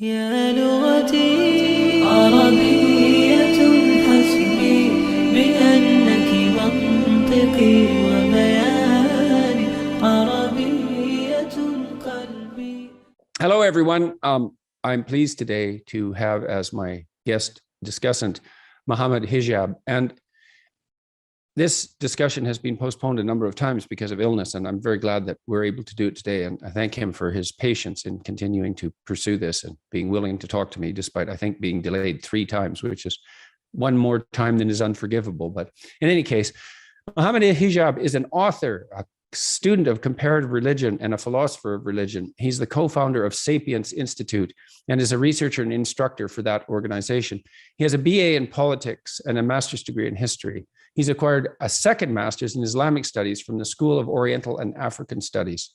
يا لغتي عربية حسبي بأنك منطقي وبياني عربية قلبي. Hello, everyone. I'm pleased today to have as my guest discussant محمد Hijab. And this discussion has been postponed a number of times because of illness, and I'm very glad that we're able to do it today. And I thank him for his patience in continuing to pursue this and being willing to talk to me, despite, I think, being delayed 3 times, which is one more time than is unforgivable. But in any case, محمد Hijab is an author, a student of comparative religion, and a philosopher of religion. He's the co-founder of Sapiens Institute and is a researcher and instructor for that organization. He has a BA in politics and a master's degree in history. He's acquired a second master's in Islamic studies from the School of Oriental and African Studies.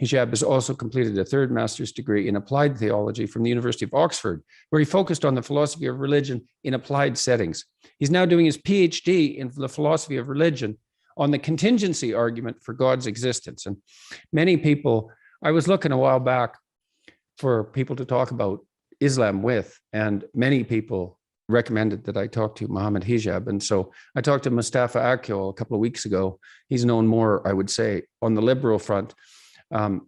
Hijab has also completed a third master's degree in applied theology from the University of Oxford, where he focused on the philosophy of religion in applied settings. He's now doing his PhD in the philosophy of religion on the contingency argument for God's existence. And many people, I was looking a while back for people to talk about Islam with, and many people recommended that I talk to محمد Hijab. And so I talked to Mustafa Akyol a couple of weeks ago. He's known more, I would say, on the liberal front. And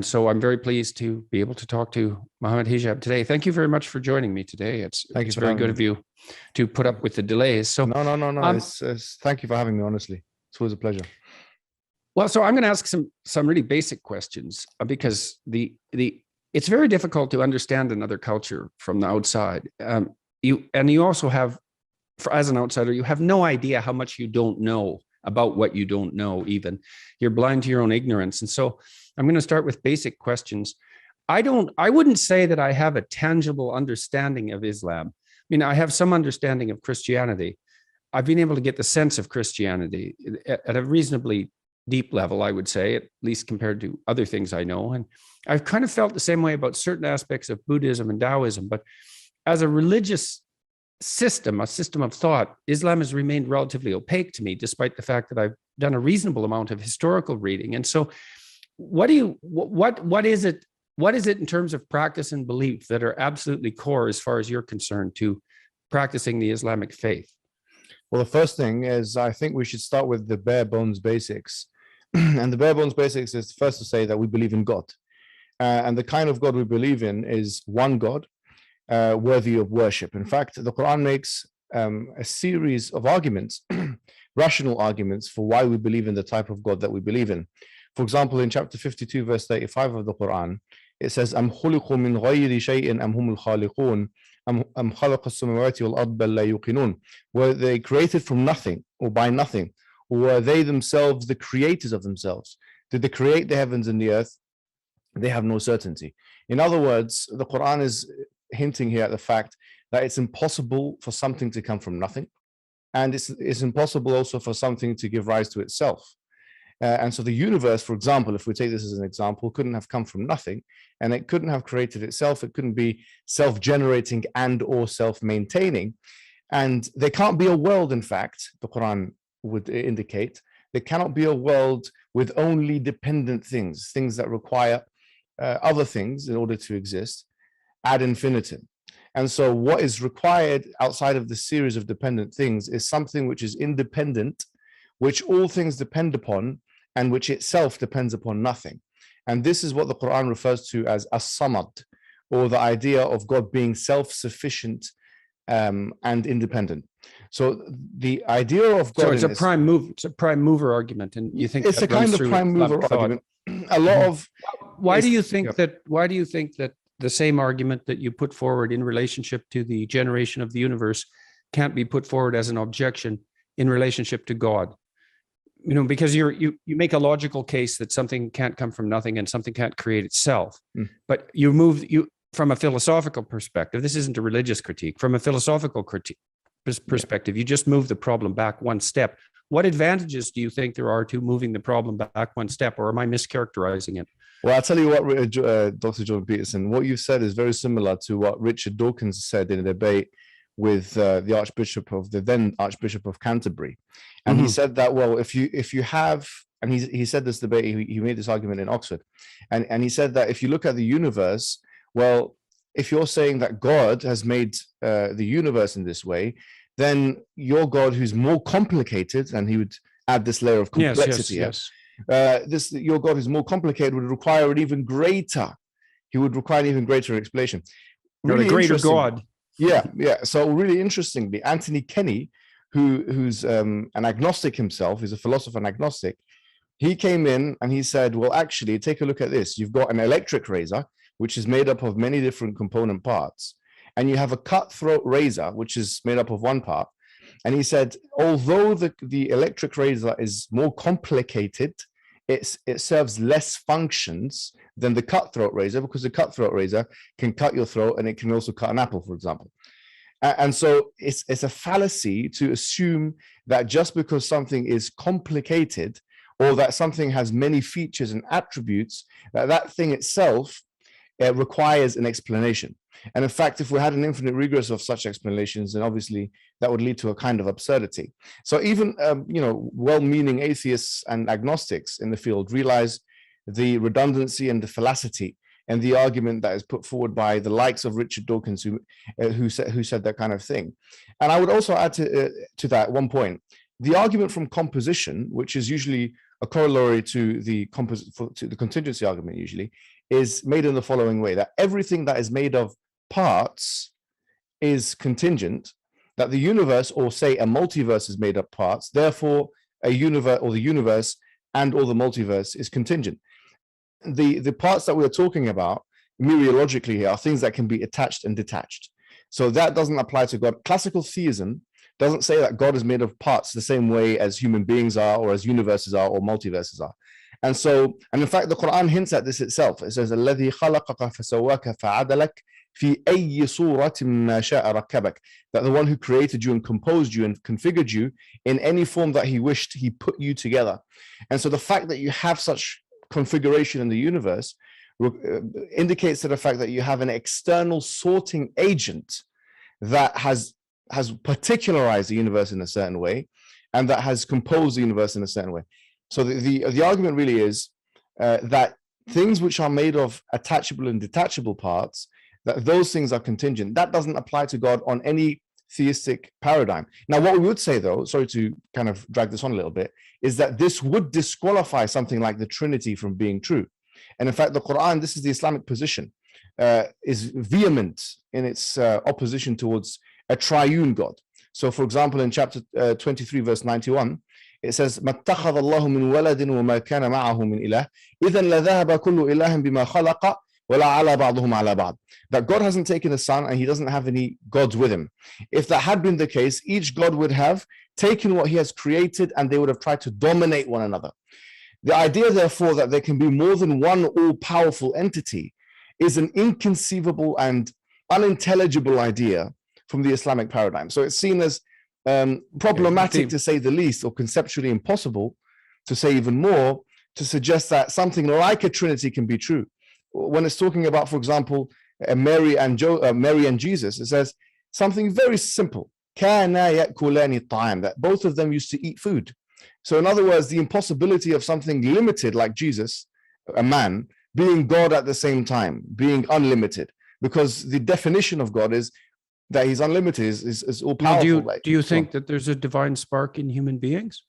so I'm very pleased to be able to talk to محمد Hijab today. Thank you very much for joining me today. It's very good of you to put up with the delays. So No. Thank you for having me, honestly. It's always a pleasure. Well, so I'm going to ask some really basic questions because it's very difficult to understand another culture from the outside. You also have, as an outsider, you have no idea how much you don't know about what you don't know. Even you're blind to your own ignorance. And so I'm going to start with basic questions. I wouldn't say that I have a tangible understanding of Islam. I mean, I have some understanding of Christianity. I've been able to get the sense of Christianity at a reasonably deep level, I would say, at least compared to other things I know. And I've kind of felt the same way about certain aspects of Buddhism and Taoism. But as a religious system, a system of thought, Islam has remained relatively opaque to me, despite the fact that I've done a reasonable amount of historical reading. And so what is it in terms of practice and belief that are absolutely core, as far as you're concerned, to practicing the Islamic faith? Well, the first thing is, I think we should start with the bare bones basics. And the bare bones basics is first to say that we believe in God. And the kind of God we believe in is one God, worthy of worship. In fact, the Quran makes a series of arguments, rational arguments, for why we believe in the type of God that we believe in. For example, in chapter 52, verse 35 of the Quran, it says, أَمْ خُلِقُوا مِنْ غَيْرِ شَيْءٍ أَمْ هُمُ الْخَالِقُونَ أَمْ خَلَقَ السَّمَاوَاتِ وَالْأَرْضَ بَلْ لَا يُوقِنُونَ. Were they created from nothing or by nothing? Or were they themselves the creators of themselves? Did they create the heavens and the earth? They have no certainty. In other words, the Quran is hinting here at the fact that it's impossible for something to come from nothing. And it's impossible also for something to give rise to itself. And so the universe, for example, if we take this as an example, couldn't have come from nothing, and it couldn't have created itself. It couldn't be self-generating and or self-maintaining. And there can't be a world, in fact, the Quran would indicate, there cannot be a world with only dependent things that require other things in order to exist ad infinitum. And so what is required outside of the series of dependent things is something which is independent, which all things depend upon, and which itself depends upon nothing. And this is what the Quran refers to as as-samad, or the idea of God being self-sufficient and independent. So the idea of God, so it's a prime move. It's a prime mover argument, and you think it's a kind of prime mover argument. A lot of why do you think that the same argument that you put forward in relationship to the generation of the universe can't be put forward as an objection in relationship to God? You know, because you make a logical case that something can't come from nothing and something can't create itself. But you from a philosophical perspective, this isn't a religious critique. From a philosophical perspective, you just move the problem back one step. What advantages do you think there are to moving the problem back one step, or am I mischaracterizing it? Well, I'll tell you what, Dr. Jordan Peterson, what you said is very similar to what Richard Dawkins said in a debate with the Archbishop of the then Archbishop of Canterbury. And he said that, well, if you have, and he said this debate, he made this argument in Oxford, and he said that if you look at the universe, well, if you're saying that God has made the universe in this way, then your God, who's more complicated, and he would add this layer of complexity. Yes. Your God, who's more complicated, would require an even greater. He would require an even greater explanation. Really, the greater God. Yeah. So really interestingly, Anthony Kenny, who's an agnostic himself, he's a philosopher and agnostic. He came in and he said, well, actually, take a look at this. You've got an electric razor, which is made up of many different component parts. And you have a cutthroat razor, which is made up of one part. And he said, although the electric razor is more complicated, it serves less functions than the cutthroat razor, because the cutthroat razor can cut your throat and it can also cut an apple, for example. And so it's a fallacy to assume that just because something is complicated, or that something has many features and attributes, that thing itself requires an explanation. And in fact, if we had an infinite regress of such explanations, then obviously that would lead to a kind of absurdity. So even well-meaning atheists and agnostics in the field realize the redundancy and the fallacy and the argument that is put forward by the likes of Richard Dawkins, who said that kind of thing. And I would also add to that one point, the argument from composition, which is usually a corollary to the contingency argument, usually, is made in the following way: that everything that is made of parts is contingent, that the universe, or say a multiverse, is made of parts, therefore a universe, or the universe and or the multiverse, is contingent. The parts that we're talking about mereologically here are things that can be attached and detached. So that doesn't apply to God. Classical theism doesn't say that God is made of parts the same way as human beings are, or as universes are, or multiverses are. And in fact, the Quran hints at this itself. It says, الَّذِي خَلَقَكَ فَسَوَّاكَ فَعَدَلَكَ فِي أَيِّ صُورَةٍ مَا شَاءَ رَكَّبَكَ. That the one who created you and composed you and configured you in any form that he wished, he put you together. And so the fact that you have such configuration in the universe indicates to the fact that you have an external sorting agent that has particularized the universe in a certain way, and that has composed the universe in a certain way. So the argument really is that things which are made of attachable and detachable parts, that those things are contingent. That doesn't apply to God on any theistic paradigm. Now, what we would say, though, sorry to kind of drag this on a little bit, is that this would disqualify something like the Trinity from being true. And in fact, the Quran, this is the Islamic position, is vehement in its opposition towards a triune God. So, for example, in chapter 23, verse 91, it says, مَا اتَّخَذَ اللَّهُ مِنْ وَلَدٍ وَمَا كَانَ مَعَهُ مِنْ إِلَهٍ إِذًا لَذَهَبَ كُلُّ إِلَهٍ بِمَا خَلَقَ وَلَا عَلَى بَعْضُهُمْ عَلَى بَعْضٍ. That God hasn't taken a son and he doesn't have any gods with him. If that had been the case, each God would have taken what he has created and they would have tried to dominate one another. The idea, therefore, that there can be more than one all-powerful entity is an inconceivable and unintelligible idea from the Islamic paradigm. So it's seen as problematic, to say the least, or conceptually impossible, to say even more, to suggest that something like a Trinity can be true. When it's talking about, for example, Mary and Jesus, it says something very simple: كَانَا يَأْكُلَانِ الطَّعَامَ, that both of them used to eat food. So in other words, the impossibility of something limited like Jesus, a man, being God at the same time, being unlimited, because the definition of God is that he's unlimited, is all powerful. Do you think that there's a divine spark in human beings?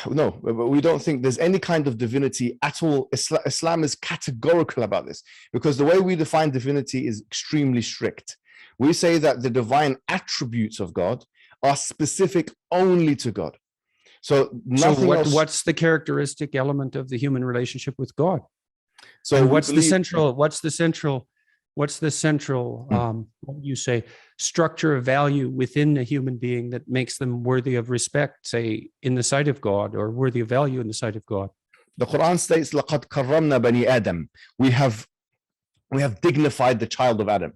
No, but we don't think there's any kind of divinity at all. Islam is categorical about this, because the way we define divinity is extremely strict. We say that the divine attributes of God are specific only to God. So nothing else. What's the characteristic element of the human relationship with God? So and what's the central what would you say, structure of value within a human being that makes them worthy of respect, say, in the sight of God, or worthy of value in the sight of God? The Quran states, لَقَدْ كَرَّمْنَا بَنِي آدَمَ. We have dignified the child of Adam.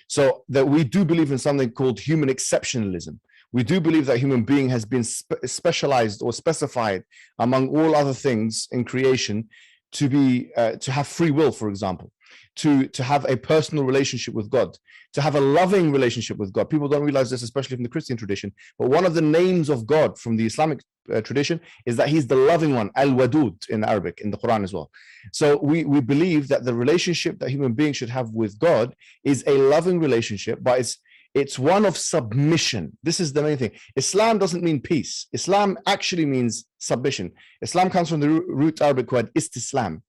So that we do believe in something called human exceptionalism. We do believe that human being has been specialized or specified among all other things in creation to have free will, for example. to have a personal relationship with God, to have a loving relationship with God. People don't realize this, especially from the Christian tradition. But one of the names of God from the Islamic tradition is that he's the loving one, Al-Wadud in Arabic, in the Quran as well. So we believe that the relationship that human beings should have with God is a loving relationship, but it's one of submission. This is the main thing. Islam doesn't mean peace. Islam actually means submission. Islam comes from the root Arabic word istislam.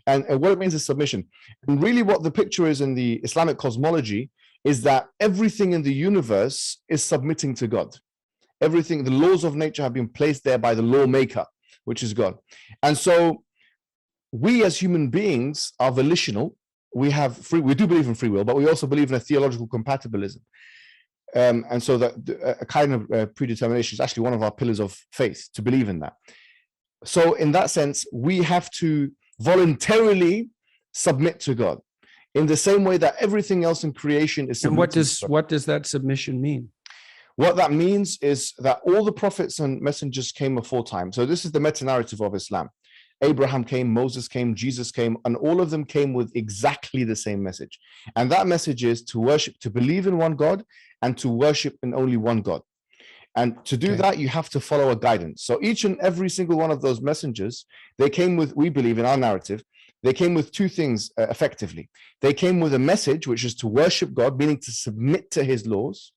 And what it means is submission. And really what the picture is in the Islamic cosmology is that everything in the universe is submitting to God. Everything, the laws of nature have been placed there by the lawmaker, which is God. And so we as human beings are volitional. We do believe in free will, but we also believe in a theological compatibilism. And so that a kind of predetermination is actually one of our pillars of faith, to believe in that. So in that sense, we have to voluntarily submit to God in the same way that everything else in creation is submitted. And what does that submission mean? What that means is that all the prophets and messengers came aforetime. So this is the meta-narrative of Islam. Abraham came, Moses came, Jesus came, and all of them came with exactly the same message. And that message is to worship, to believe in one God and to worship in only one God. And to do that, you have to follow a guidance. So each and every single one of those messengers, they came with, we believe in our narrative, they came with two things effectively. They came with a message, which is to worship God, meaning to submit to his laws,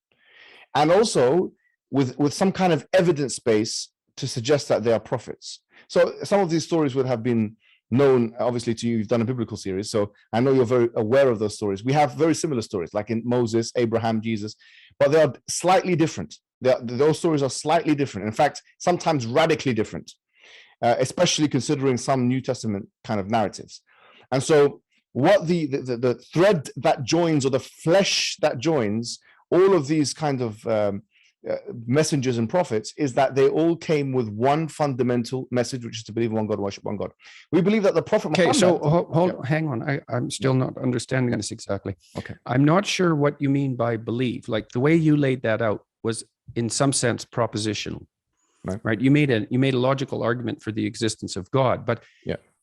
and also with some kind of evidence base to suggest that they are prophets. So some of these stories would have been known, obviously, to you. You've done a biblical series, so I know you're very aware of those stories. We have very similar stories, like in Moses, Abraham, Jesus, but they are slightly different. Those stories are slightly different. In fact, sometimes radically different, especially considering some New Testament kind of narratives. And so what the thread that joins, or the flesh that joins all of these kind of messengers and prophets, is that they all came with one fundamental message, which is to believe in one God, worship one God. We believe that the Prophet Muhammad... So hang on. I'm still not understanding this exactly. Okay. I'm not sure what you mean by believe. Like the way you laid that out was in some sense propositional, right? You made a logical argument for the existence of God, but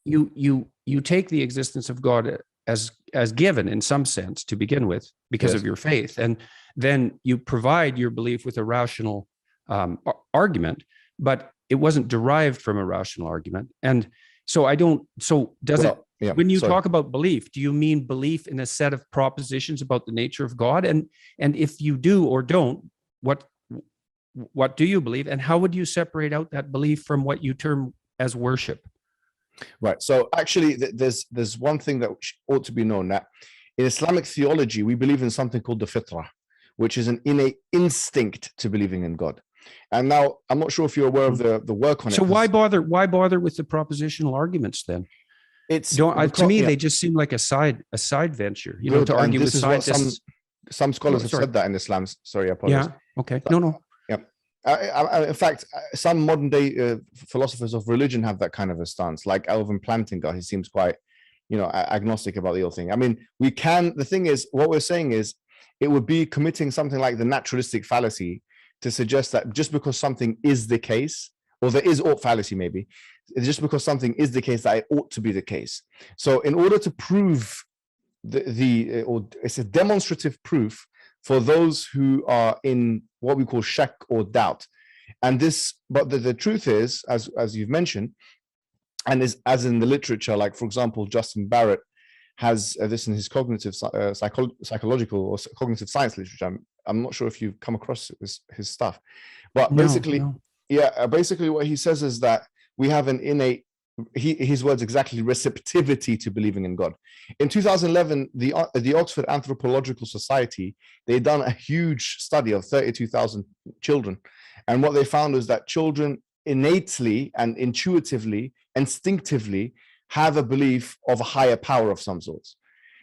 you take the existence of God as given in some sense to begin with because of your faith, and then you provide your belief with a rational argument, but it wasn't derived from a rational argument. And so when you talk about belief, do you mean belief in a set of propositions about the nature of God? And if you do or don't, what do you believe, and how would you separate out that belief from what you term as worship? Right. So actually, there's one thing that ought to be known, that in Islamic theology, we believe in something called the fitrah, which is an innate instinct to believing in God. And now, I'm not sure if you're aware of the work on it. So why bother with the propositional arguments then? To me, they just seem like a side venture, to argue with scientists. Some scholars have said that in Islam. Sorry, I apologize. Yeah. Okay. No. In fact, some modern day philosophers of religion have that kind of a stance, like Alvin Plantinga. He seems quite, agnostic about the whole thing. I mean, the thing is, what we're saying is, it would be committing something like the naturalistic fallacy to suggest that just because something is the case, or there is ought fallacy maybe, just because something is the case, that it ought to be the case. So in order to prove it's a demonstrative proof for those who are in what we call shak or doubt. And but the truth is, as you've mentioned, and as in the literature, like for example, Justin Barrett has this in his cognitive psychological or cognitive science literature. I'm not sure if you've come across his stuff, but basically what he says is that we have an innate, his words exactly, receptivity to believing in God. In 2011, the Oxford Anthropological Society, they done a huge study of 32,000 children, and what they found was that children innately and intuitively, instinctively have a belief of a higher power of some sorts.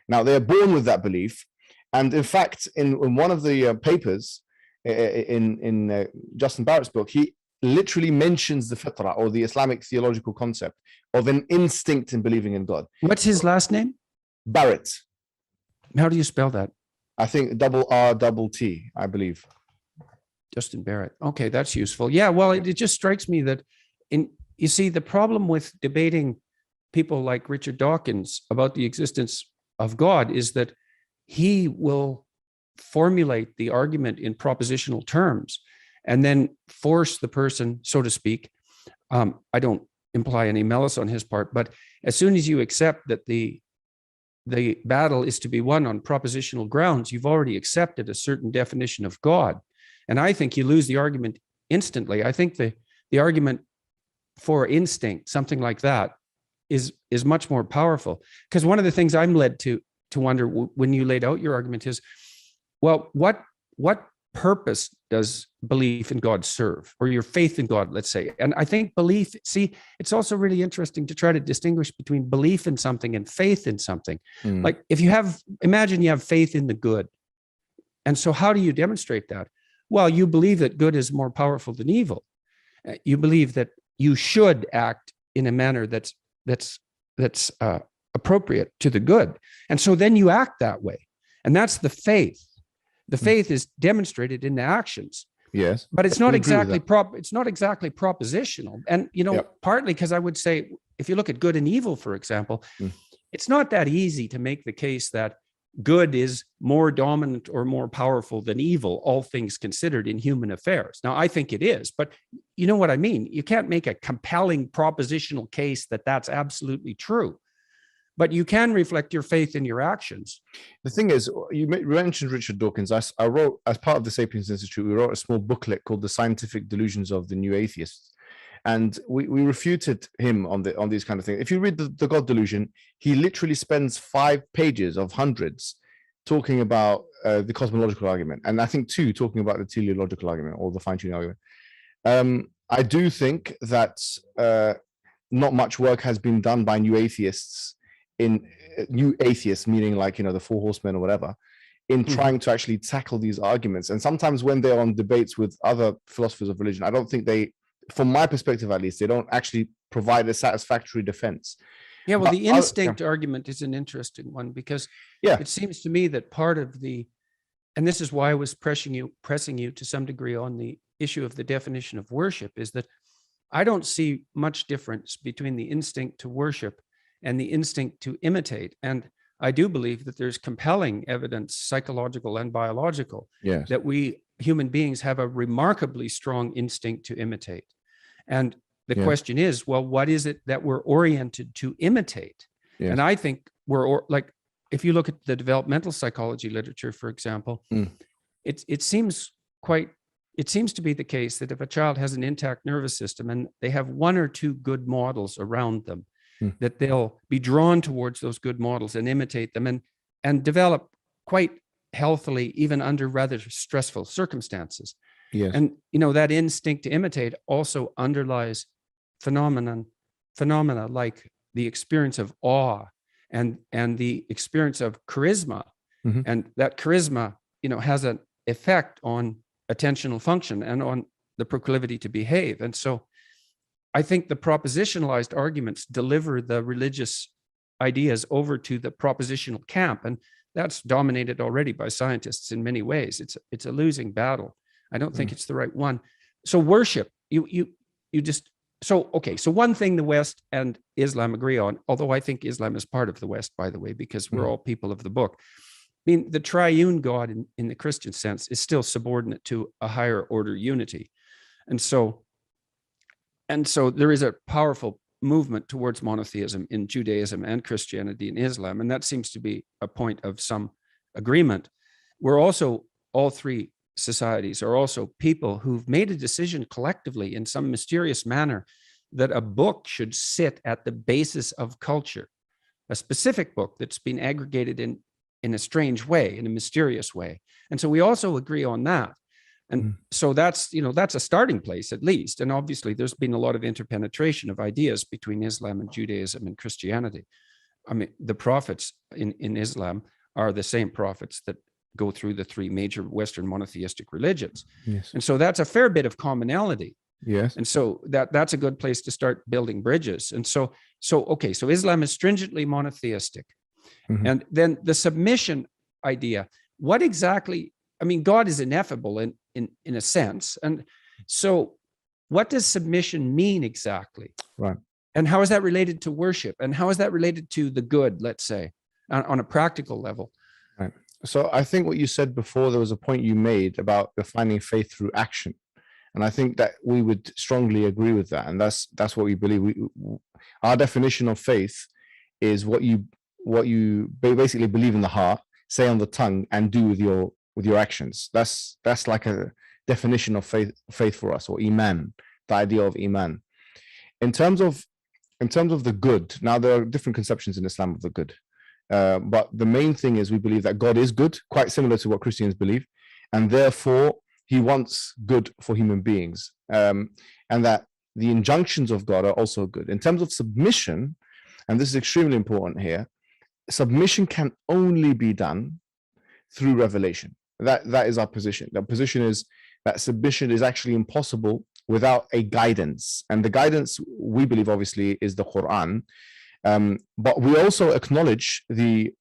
Now, they're born with that belief, and in fact, in one of the papers in Justin Barrett's book, he literally mentions the fitrah, or the Islamic theological concept of an instinct in believing in God. What's his last name? Barrett. How do you spell that? I think RTT, I believe. Justin Barrett. Okay, that's useful. Yeah, well, it just strikes me that you see, the problem with debating people like Richard Dawkins about the existence of God is that he will formulate the argument in propositional terms and then force the person, so to speak. I don't imply any malice on his part, but as soon as you accept that the battle is to be won on propositional grounds, you've already accepted a certain definition of God. And I think you lose the argument instantly. I think the argument for instinct, something like that, is much more powerful. Because one of the things I'm led to wonder when you laid out your argument is, well, what purpose does belief in God serve, or your faith in God, let's say? And I think belief, see, it's also really interesting to try to distinguish between belief in something and faith in something. Like if imagine you have faith in the good. And so how do you demonstrate that? Well, you believe that good is more powerful than evil. You believe that you should act in a manner that's appropriate to the good. And so then you act that way. And that's the faith. The faith is demonstrated in the actions. Yes. But it's not exactly it's not exactly propositional. And, partly because I would say, if you look at good and evil, for example, it's not that easy to make the case that good is more dominant or more powerful than evil, all things considered, in human affairs. Now, I think it is, but you know what I mean? You can't make a compelling propositional case that that's absolutely true, but you can reflect your faith in your actions. The thing is, you mentioned Richard Dawkins. I wrote, as part of the Sapiens Institute, we wrote a small booklet called The Scientific Delusions of the New Atheists. And we refuted him on these kind of things. If you read the God Delusion, he literally spends 5 pages of hundreds talking about the cosmological argument, and I think 2 talking about the teleological argument, or the fine-tuning argument. I do think that not much work has been done by new atheists, meaning like, the 4 horsemen or whatever, in trying to actually tackle these arguments. And sometimes when they're on debates with other philosophers of religion, I don't think they, from my perspective at least, they don't actually provide a satisfactory defense. Yeah, well, the instinct argument is an interesting one, because it seems to me that part of and this is why I was pressing you to some degree on the issue of the definition of worship, is that I don't see much difference between the instinct to worship and the instinct to imitate. And I do believe that there's compelling evidence, psychological and biological, that we human beings have a remarkably strong instinct to imitate. And the question is, well, what is it that we're oriented to imitate? And I think like, if you look at the developmental psychology literature, for example, it seems to be the case that if a child has an intact nervous system and they have 1 or 2 good models around them, that they'll be drawn towards those good models and imitate them and develop quite healthily, even under rather stressful circumstances. And that instinct to imitate also underlies phenomena like the experience of awe and the experience of charisma. And that charisma has an effect on attentional function and on the proclivity to behave. And so I think the propositionalized arguments deliver the religious ideas over to the propositional camp, and that's dominated already by scientists in many ways. It's a losing battle. I don't think it's the right one. So worship, so one thing the West and Islam agree on, although I think Islam is part of the West, by the way, because we're all people of the book. I mean, the triune God in the Christian sense is still subordinate to a higher order unity. And so there is a powerful movement towards monotheism in Judaism and Christianity and Islam, and that seems to be a point of some agreement. We're also, all 3 societies are also people who've made a decision collectively in some mysterious manner that a book should sit at the basis of culture, a specific book that's been aggregated in a strange way, in a mysterious way. And so we also agree on that. And so that's a starting place, at least. And obviously there's been a lot of interpenetration of ideas between Islam and Judaism and Christianity. I mean, the prophets in Islam are the same prophets that go through the 3 major Western monotheistic religions. And so that's a fair bit of commonality. And so that's a good place to start building bridges. And so Islam is stringently monotheistic. And then the submission idea, what exactly, I mean, God is ineffable in a sense. And so what does submission mean exactly? Right. And how is that related to worship? And how is that related to the good, let's say? on a practical level. Right. So I think what you said before, there was a point you made about defining faith through action. And I think that we would strongly agree with that. And that's what we believe. Our definition of faith is what you basically believe in the heart, say on the tongue, and do with your actions. That's like a definition of faith for us, or iman, the idea of iman. In terms of the good, now there are different conceptions in Islam of the good, but the main thing is we believe that God is good, quite similar to what Christians believe, and therefore he wants good for human beings, and that the injunctions of God are also good. In terms of submission, and this is extremely important here, submission can only be done through revelation. That is our position. The position is that submission is actually impossible without a guidance, and the guidance we believe obviously is the Quran, but we also acknowledge the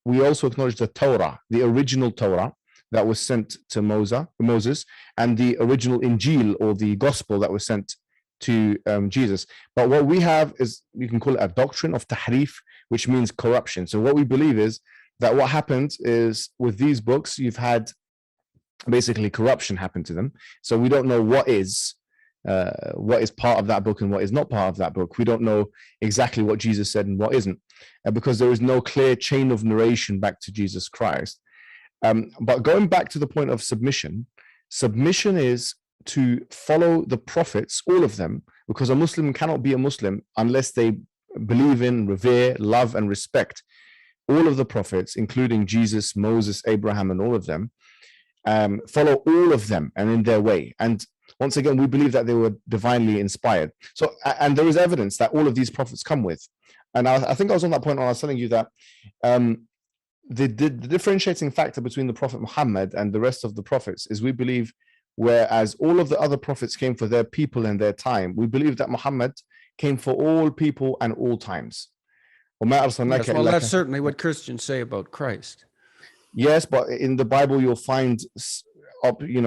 Torah, the original Torah that was sent to Moses, and the original Injil, or the gospel that was sent to Jesus. But what we have is, you can call it a doctrine of tahrif, which means corruption. So what we believe is that what happens is, with these books, you've had basically corruption happen to them. So we don't know what is part of that book and what is not part of that book. We don't know exactly what Jesus said and what isn't, because there is no clear chain of narration back to Jesus Christ. But going back to the point of submission is to follow the prophets, all of them, because a Muslim cannot be a Muslim unless they believe in, revere, love, and respect all of the prophets, including Jesus, Moses, Abraham, and all of them. Follow all of them and in their way. And once again, we believe that they were divinely inspired. So, and there is evidence that all of these prophets come with. And I think I was on that point when I was telling you that the differentiating factor between the Prophet Muhammad and the rest of the prophets is, we believe, whereas all of the other prophets came for their people and their time, we believe that Muhammad came for all people and all times. Yes, well, that's certainly what Christians say about Christ. Yes, but in the Bible, you'll find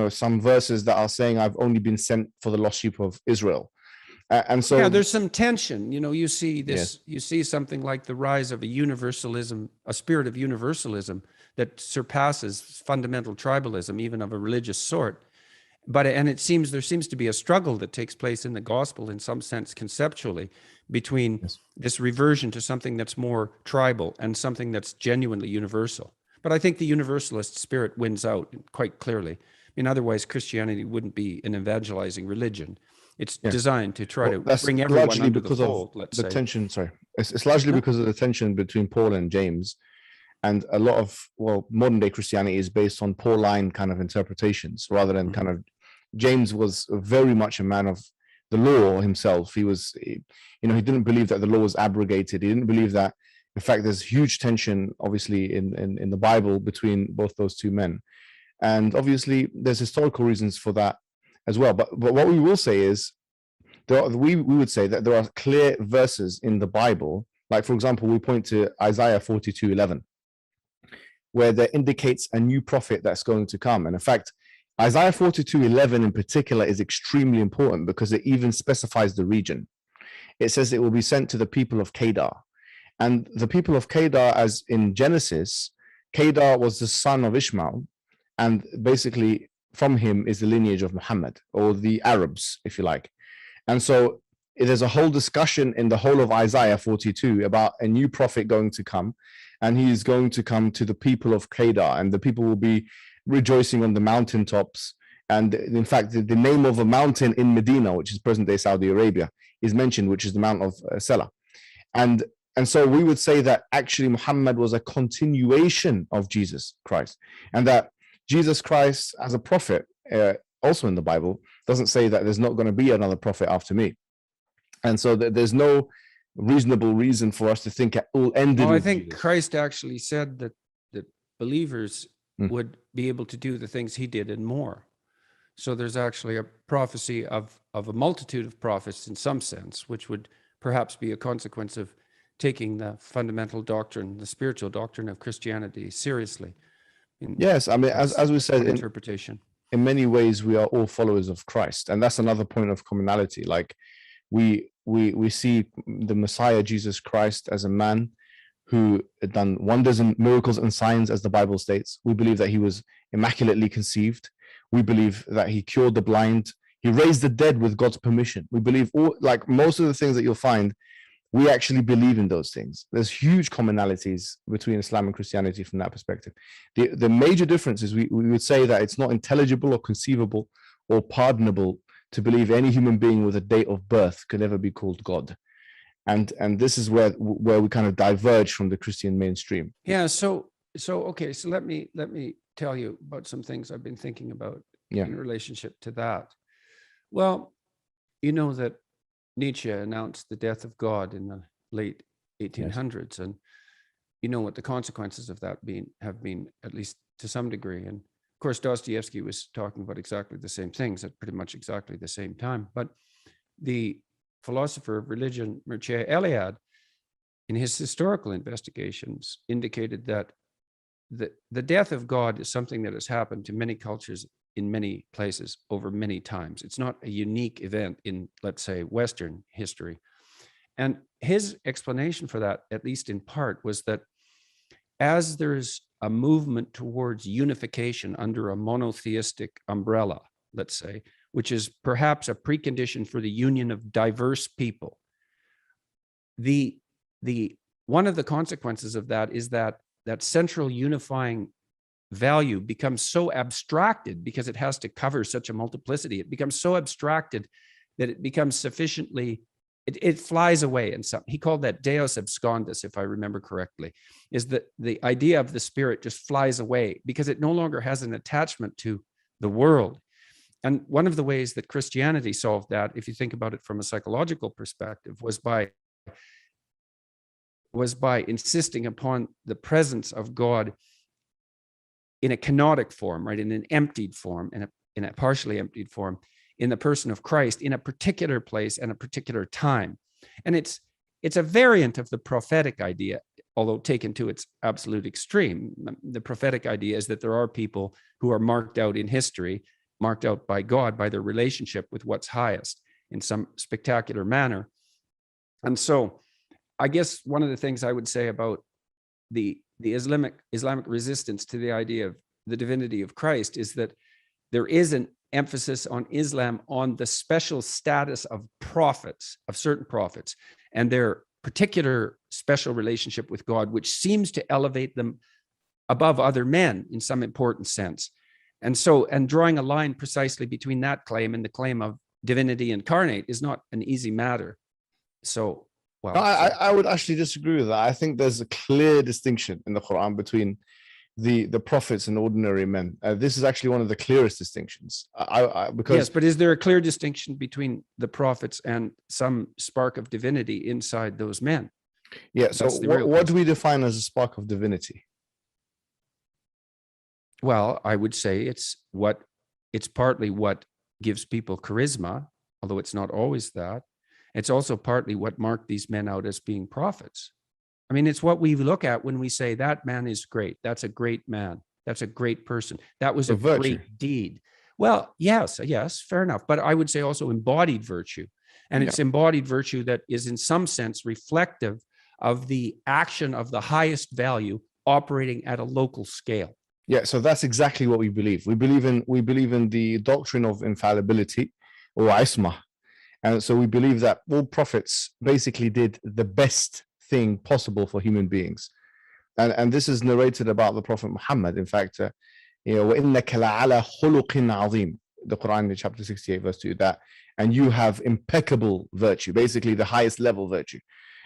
some verses that are saying, I've only been sent for the lost sheep of Israel. And so, yeah, there's some tension. You see this, yes. You see something like the rise of a universalism, a spirit of universalism that surpasses fundamental tribalism, even of a religious sort. And there seems to be a struggle that takes place in the gospel, in some sense, conceptually, between yes. this reversion to something that's more tribal and something that's genuinely universal. But I think the universalist spirit wins out quite clearly. I mean, otherwise Christianity wouldn't be an evangelizing religion. It's designed to try to bring everyone under the fold, let's say. Tension, sorry. It's largely because of the tension between Paul and James. And a lot of, modern day Christianity is based on Pauline kind of interpretations, rather than kind of, James was very much a man of the law himself. He was, he didn't believe that the law was abrogated. He didn't believe that. In fact, there's huge tension, obviously, in the Bible between both those two men. And obviously, there's historical reasons for that as well. But what we will say is, we would say that there are clear verses in the Bible. Like, for example, we point to Isaiah 42:11, where there indicates a new prophet that's going to come. And in fact, Isaiah 42:11 in particular is extremely important, because it even specifies the region. It says it will be sent to the people of Kedar. And the people of Kedar, as in Genesis, Kedar was the son of Ishmael, and basically from him is the lineage of Muhammad, or the Arabs, if you like. And so there's a whole discussion in the whole of Isaiah 42 about a new prophet going to come, and he's going to come to the people of Kedar, and the people will be rejoicing on the mountaintops. And in fact, the name of a mountain in Medina, which is present-day Saudi Arabia, is mentioned, which is the Mount of Sela. And so we would say that actually Muhammad was a continuation of Jesus Christ, and that Jesus Christ as a prophet, also in the Bible, doesn't say that there's not going to be another prophet after me. And so there's no reasonable reason for us to think it all ended. I think Jesus. Christ actually said that believers would be able to do the things he did and more. So there's actually a prophecy of a multitude of prophets in some sense, which would perhaps be a consequence of taking the fundamental doctrine, the spiritual doctrine of Christianity seriously. Yes, I mean, as we said, interpretation. In many ways, we are all followers of Christ, and that's another point of commonality. Like we see the Messiah Jesus Christ as a man who had done wonders and miracles and signs, as the Bible states. We believe that he was immaculately conceived. We believe that he cured the blind. He raised the dead with God's permission. We believe all, like most of the things that you'll find, we actually believe in those things. There's huge commonalities between Islam and Christianity from that perspective. The major difference is we would say that it's not intelligible or conceivable or pardonable to believe any human being with a date of birth could ever be called God. And this is where we kind of diverge from the Christian mainstream. Yeah. So okay. So let me tell you about some things I've been thinking about in relationship to that. Well, you know that Nietzsche announced the death of God in the late 1800s, and you know what the consequences of that have been, at least to some degree. And of course, Dostoevsky was talking about exactly the same things at pretty much exactly the same time. But the philosopher of religion, Mircea Eliade, in his historical investigations, indicated that the death of God is something that has happened to many cultures in many places over many times. It's not a unique event in, let's say, Western history. And his explanation for that, at least in part, was that as there's a movement towards unification under a monotheistic umbrella, let's say, which is perhaps a precondition for the union of diverse people, one of the consequences of that is that central unifying value becomes so abstracted because it has to cover such a multiplicity. It becomes so abstracted that it becomes sufficiently, it flies away. And he called that Deus abscondus, if I remember correctly, is that the idea of the spirit just flies away because it no longer has an attachment to the world. And one of the ways that Christianity solved that, if you think about it from a psychological perspective, was by insisting upon the presence of God in a kenotic form, right, in an emptied form, in a partially emptied form, in the person of Christ, in a particular place and a particular time. And it's a variant of the prophetic idea, although taken to its absolute extreme. The prophetic idea is that there are people who are marked out in history, marked out by God, by their relationship with what's highest in some spectacular manner. And so I guess one of the things I would say about the Islamic resistance to the idea of the divinity of Christ is that there is an emphasis on Islam on the special status of prophets, of certain prophets, and their particular special relationship with God, which seems to elevate them above other men in some important sense. And so, and drawing a line precisely between that claim and the claim of divinity incarnate is not an easy matter. So, well, I would actually disagree with that. I think there's a clear distinction in the Quran between the prophets and ordinary men. This is actually one of the clearest distinctions. Because yes, but is there a clear distinction between the prophets and some spark of divinity inside those men? Yeah. So what do we define as a spark of divinity? Well, I would say it's partly what gives people charisma, although it's not always that. It's also partly what marked these men out as being prophets. I mean, it's what we look at when we say that man is great. That's a great man. That's a great person. That was a great deed. Well, yes, fair enough. But I would say also embodied virtue. And it's embodied virtue that is in some sense reflective of the action of the highest value operating at a local scale. Yeah, so that's exactly what we believe. We believe in the doctrine of infallibility, or isma. And so we believe that all prophets basically did the best thing possible for human beings. And this is narrated about the Prophet Muhammad. In fact, وَإِنَّكَ لَعَلَى خُلُقٍ عَظِيمٍ, the Quran in chapter 68, verse 2, that, and you have impeccable virtue, basically the highest level virtue.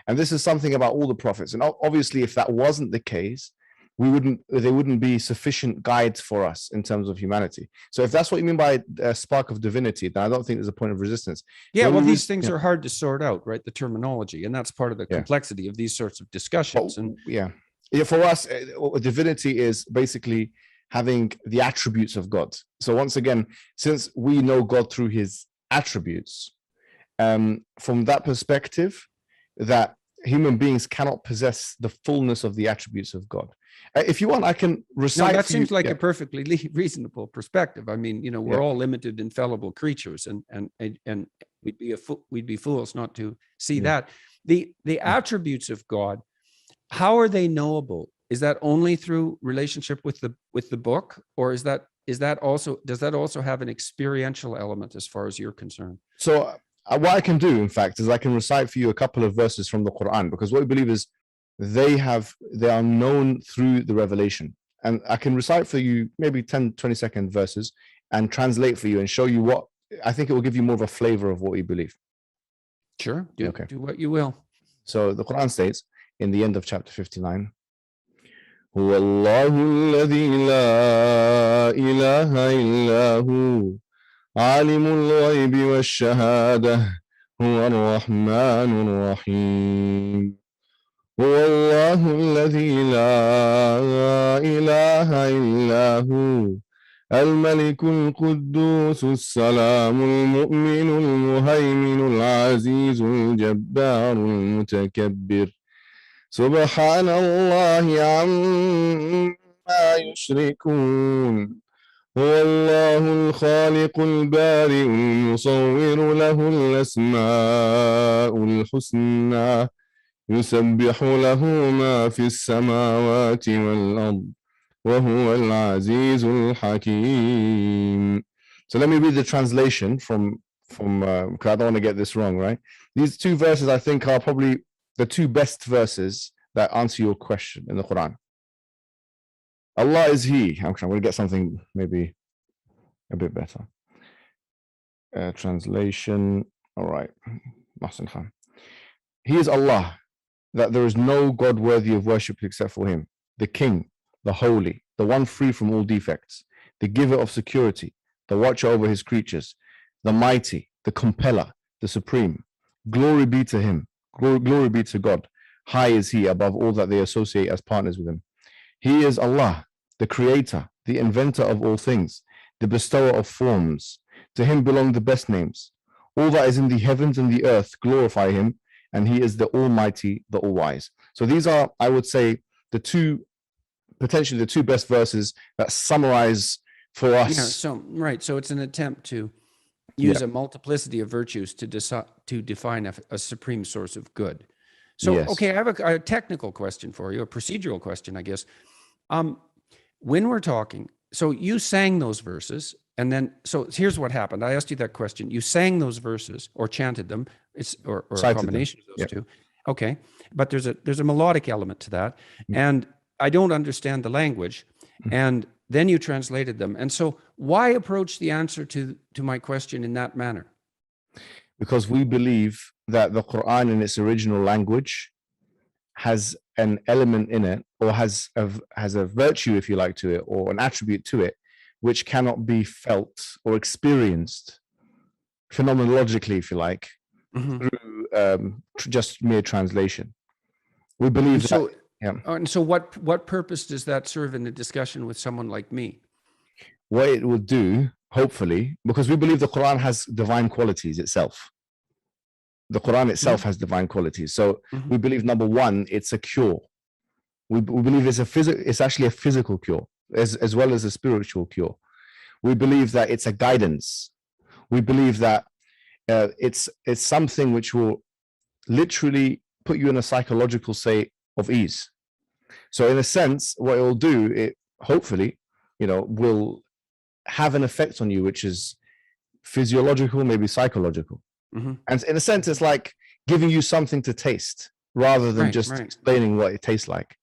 And this is something about all the prophets. And obviously, if that wasn't the case, they wouldn't be sufficient guides for us in terms of humanity. So if that's what you mean by a spark of divinity, then I don't think there's a point of resistance. Yeah, well, these things are hard to sort out, right? The terminology, and that's part of the complexity of these sorts of discussions. For us, divinity is basically having the attributes of God. So once again, since we know God through his attributes, from that perspective, that human beings cannot possess the fullness of the attributes of God. If you want, I can recite. No, that seems like a perfectly reasonable perspective. I mean, we're all limited, infallible creatures, and we'd be fools not to see that the attributes of God how are they knowable? Is that only through relationship with the book, or does that also have an experiential element as far as you're concerned? So what I can do, in fact, is I can recite for you a couple of verses from the Quran, because what we believe is they are known through the revelation. And I can recite for you maybe 10, 20-second verses and translate for you and show you what I think it will give you more of a flavor of what we believe. Sure. Do what you will. So the Quran states in the end of chapter 59, هو الله الذي لا إله إلا هو عالم الغيب والشهادة هو الرحمن الرحيم هو الله الذي لا إله إلا هو الملك القدوس السلام المؤمن المهيمن العزيز الجبار المتكبر سبحان الله عما يشركون هو الله الخالق البارئ المصور له الأسماء الحسنى يسبح له ما في السماوات والأرض وهو العزيز الحكيم. So let me read the translation from because I don't want to get this wrong, right? These two verses I think are probably the two best verses that answer your question in the Quran. Allah is He. I'm going to get something maybe a bit better. Translation. All right. Mahsin Khan. He is Allah, that there is no God worthy of worship except for Him, the King, the Holy, the one free from all defects, the giver of security, the watcher over His creatures, the mighty, the compeller, the supreme. Glory be to Him. Glory be to God. High is He above all that they associate as partners with Him. He is Allah, the creator, the inventor of all things, the bestower of forms. To Him belong the best names. All that is in the heavens and the earth glorify Him, and He is the Almighty, the All-Wise. So these are, I would say, potentially the two best verses that summarize for us. So it's an attempt to use a multiplicity of virtues to define a supreme source of good. So, Yes. Okay, I have a technical question for you, a procedural question, I guess. When we're talking, so you sang those verses, and then, so here's what happened. I asked you that question. You sang those verses or chanted them, or a combination of those two. Okay, but there's a melodic element to that, and I don't understand the language, and then you translated them. And so why approach the answer to my question in that manner? Because we believe that the Quran in its original language has an element in it, or has a virtue, if you like, to it, or an attribute to it, which cannot be felt or experienced phenomenologically, if you like, through just mere translation. We believe that. And so what purpose does that serve in a discussion with someone like me? What it will do, hopefully, because we believe the Quran has divine qualities itself. The Quran itself has divine qualities. So we believe, number one, it's a cure. We believe it's actually a physical cure as well as a spiritual cure. We believe that it's a guidance. We believe that it's something which will literally put you in a psychological state of ease. So in a sense, what it will do, it hopefully, will have an effect on you, which is physiological, maybe psychological. And in a sense, it's like giving you something to taste rather than just explaining what it tastes like,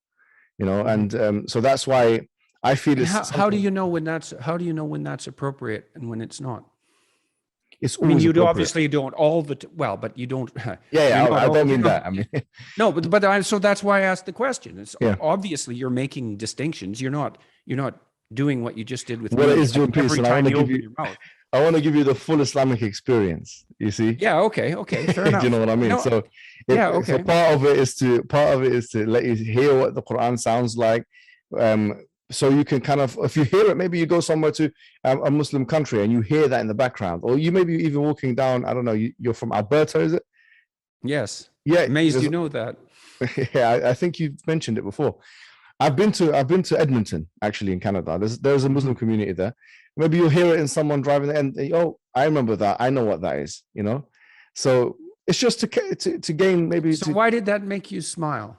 and so that's why I feel it's how do you know when that's appropriate and when it's not? It's I mean, you appropriate. Obviously don't but you don't. I don't mean that. I mean, no, but so that's why I asked the question. It's obviously you're making distinctions. You're not doing what you just did with what me. It is doing peace, every and time you open your mouth. I want to give you the full Islamic experience. You see? Yeah. Okay. Fair enough. Do you know what I mean? No, So, okay. So part of it is to let you hear what the Quran sounds like. So you can kind of, if you hear it, maybe you go somewhere to a Muslim country and you hear that in the background, or you maybe even walking down. I don't know. You're from Alberta, is it? Yes. Yeah. Amazed you know that. Yeah, I think you've mentioned it before. I've been to Edmonton, actually, in Canada. There's a Muslim community there. Maybe you'll hear it in someone driving there, and I remember that. I know what that is. So it's just to gain maybe. So why did that make you smile?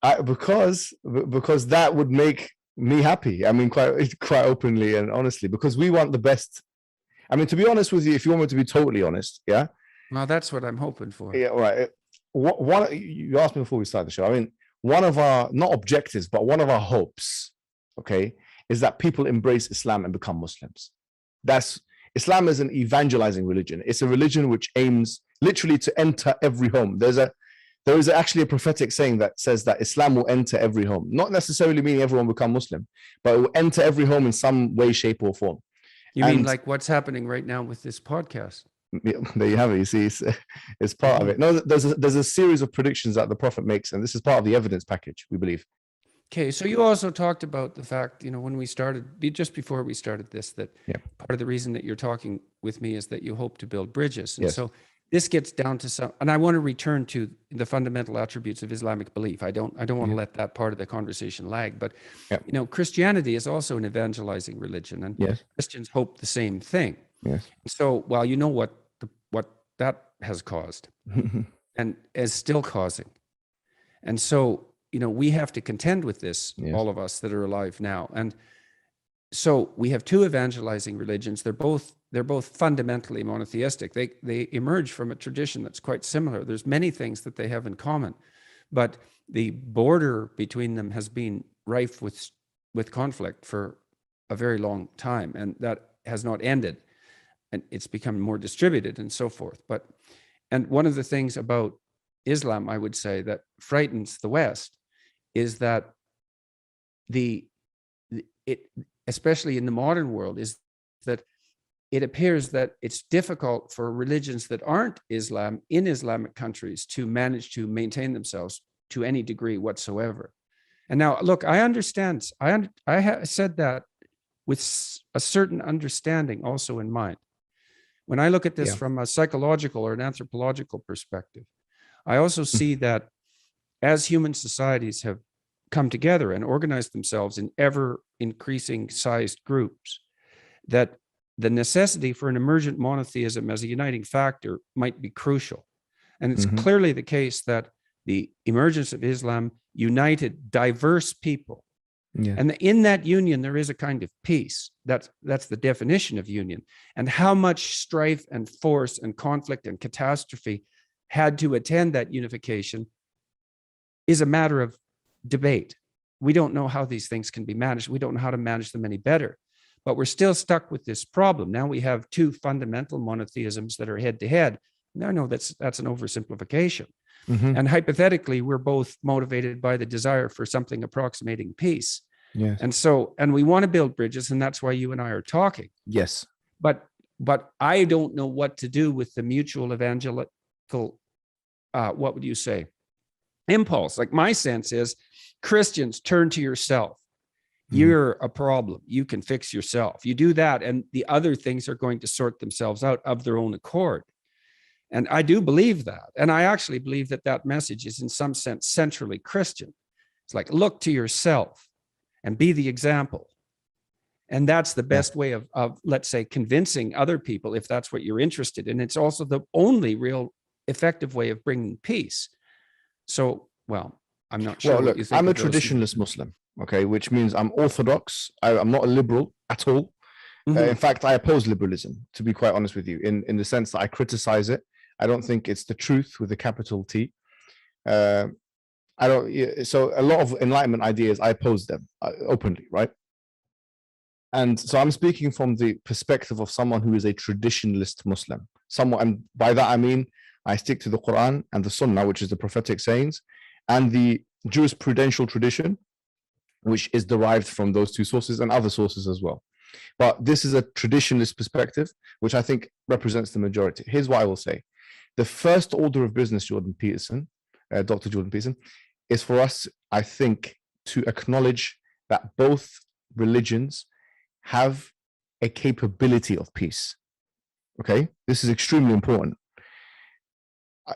Because that would make me happy. I mean, quite openly and honestly, because we want the best. I mean, to be honest with you, if you want me to be totally honest, yeah. Well, that's what I'm hoping for. Yeah, right. What you asked me before we started the show. I mean, one of our not objectives, but one of our hopes, okay, is that people embrace Islam and become Muslims. Islam is an evangelizing religion. It's a religion which aims literally to enter every home. There is actually a prophetic saying that says that Islam will enter every home, not necessarily meaning everyone will become Muslim, but it will enter every home in some way, shape, or form. You mean like what's happening right now with this podcast? There you have it. You see, it's part of it. No, there's a series of predictions that the Prophet makes, and this is part of the evidence package, we believe. Okay, so you also talked about the fact, when we started, just before we started this, that part of the reason that you're talking with me is that you hope to build bridges. And so this gets down to some, and I want to return to the fundamental attributes of Islamic belief. I don't want to let that part of the conversation lag, but Christianity is also an evangelizing religion, and Christians hope the same thing. Yes. So while you know what that has caused and is still causing, and so we have to contend with this, all of us that are alive now. And so we have two evangelizing religions. They're both fundamentally monotheistic. They emerge from a tradition that's quite similar. There's many things that they have in common, but the border between them has been rife with conflict for a very long time, and that has not ended. And it's become more distributed and so forth. And one of the things about Islam, I would say, that frightens the West is that especially in the modern world, is that it appears that it's difficult for religions that aren't Islam in Islamic countries to manage to maintain themselves to any degree whatsoever. And now, look, I understand. I said that with a certain understanding also in mind. When I look at this from a psychological or an anthropological perspective, I also see that as human societies have come together and organized themselves in ever increasing sized groups, that the necessity for an emergent monotheism as a uniting factor might be crucial. And it's clearly the case that the emergence of Islam united diverse people. And in that union, there is a kind of peace. That's the definition of union. And how much strife and force and conflict and catastrophe had to attend that unification is a matter of debate. We don't know how these things can be managed. We don't know how to manage them any better. But we're still stuck with this problem. Now we have two fundamental monotheisms that are head to head. I know that's an oversimplification. And hypothetically, we're both motivated by the desire for something approximating peace. Yes. And we want to build bridges, and that's why you and I are talking. Yes. But I don't know what to do with the mutual evangelical, what would you say, impulse. Like, my sense is, Christians, turn to yourself. You're a problem. You can fix yourself. You do that, and the other things are going to sort themselves out of their own accord. And I do believe that. And I actually believe that message is in some sense centrally Christian. It's like, look to yourself and be the example. And that's the best way of, let's say, convincing other people, if that's what you're interested in. It's also the only real effective way of bringing peace. So, well, I'm not sure. Well, look, I'm a traditionalist Muslim, okay, which means I'm orthodox. I'm not a liberal at all. In fact, I oppose liberalism, to be quite honest with you, in the sense that I criticize it. I don't think it's the truth with a capital T. So a lot of Enlightenment ideas, I oppose them openly, right? And so I'm speaking from the perspective of someone who is a traditionalist Muslim. And by that I mean, I stick to the Quran and the Sunnah, which is the prophetic sayings, and the jurisprudential tradition, which is derived from those two sources and other sources as well. But this is a traditionalist perspective, which I think represents the majority. Here's what I will say. The first order of business, Dr. Jordan Peterson, is for us, I think, to acknowledge that both religions have a capability of peace. Okay? This is extremely important.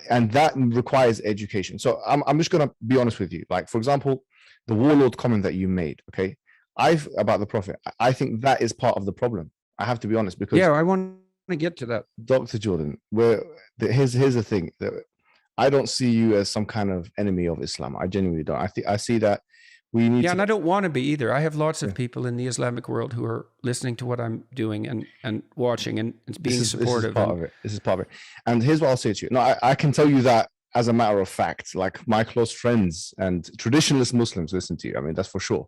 And that requires education. So I'm just going to be honest with you. Like, for example, the warlord comment that you made, okay? About the Prophet, I think that is part of the problem. I have to be honest, because I want to get to that, Dr. Jordan. Here's the thing. I don't see you as some kind of enemy of Islam. I genuinely don't. I see that we need Yeah, to. and I don't want to be either. I have lots of people in the Islamic world who are listening to what I'm doing and watching and being supportive. This is part of it. This is part of it. And here's what I'll say to you. No, I can tell you that as a matter of fact, like my close friends and traditionalist Muslims listen to you. I mean, that's for sure.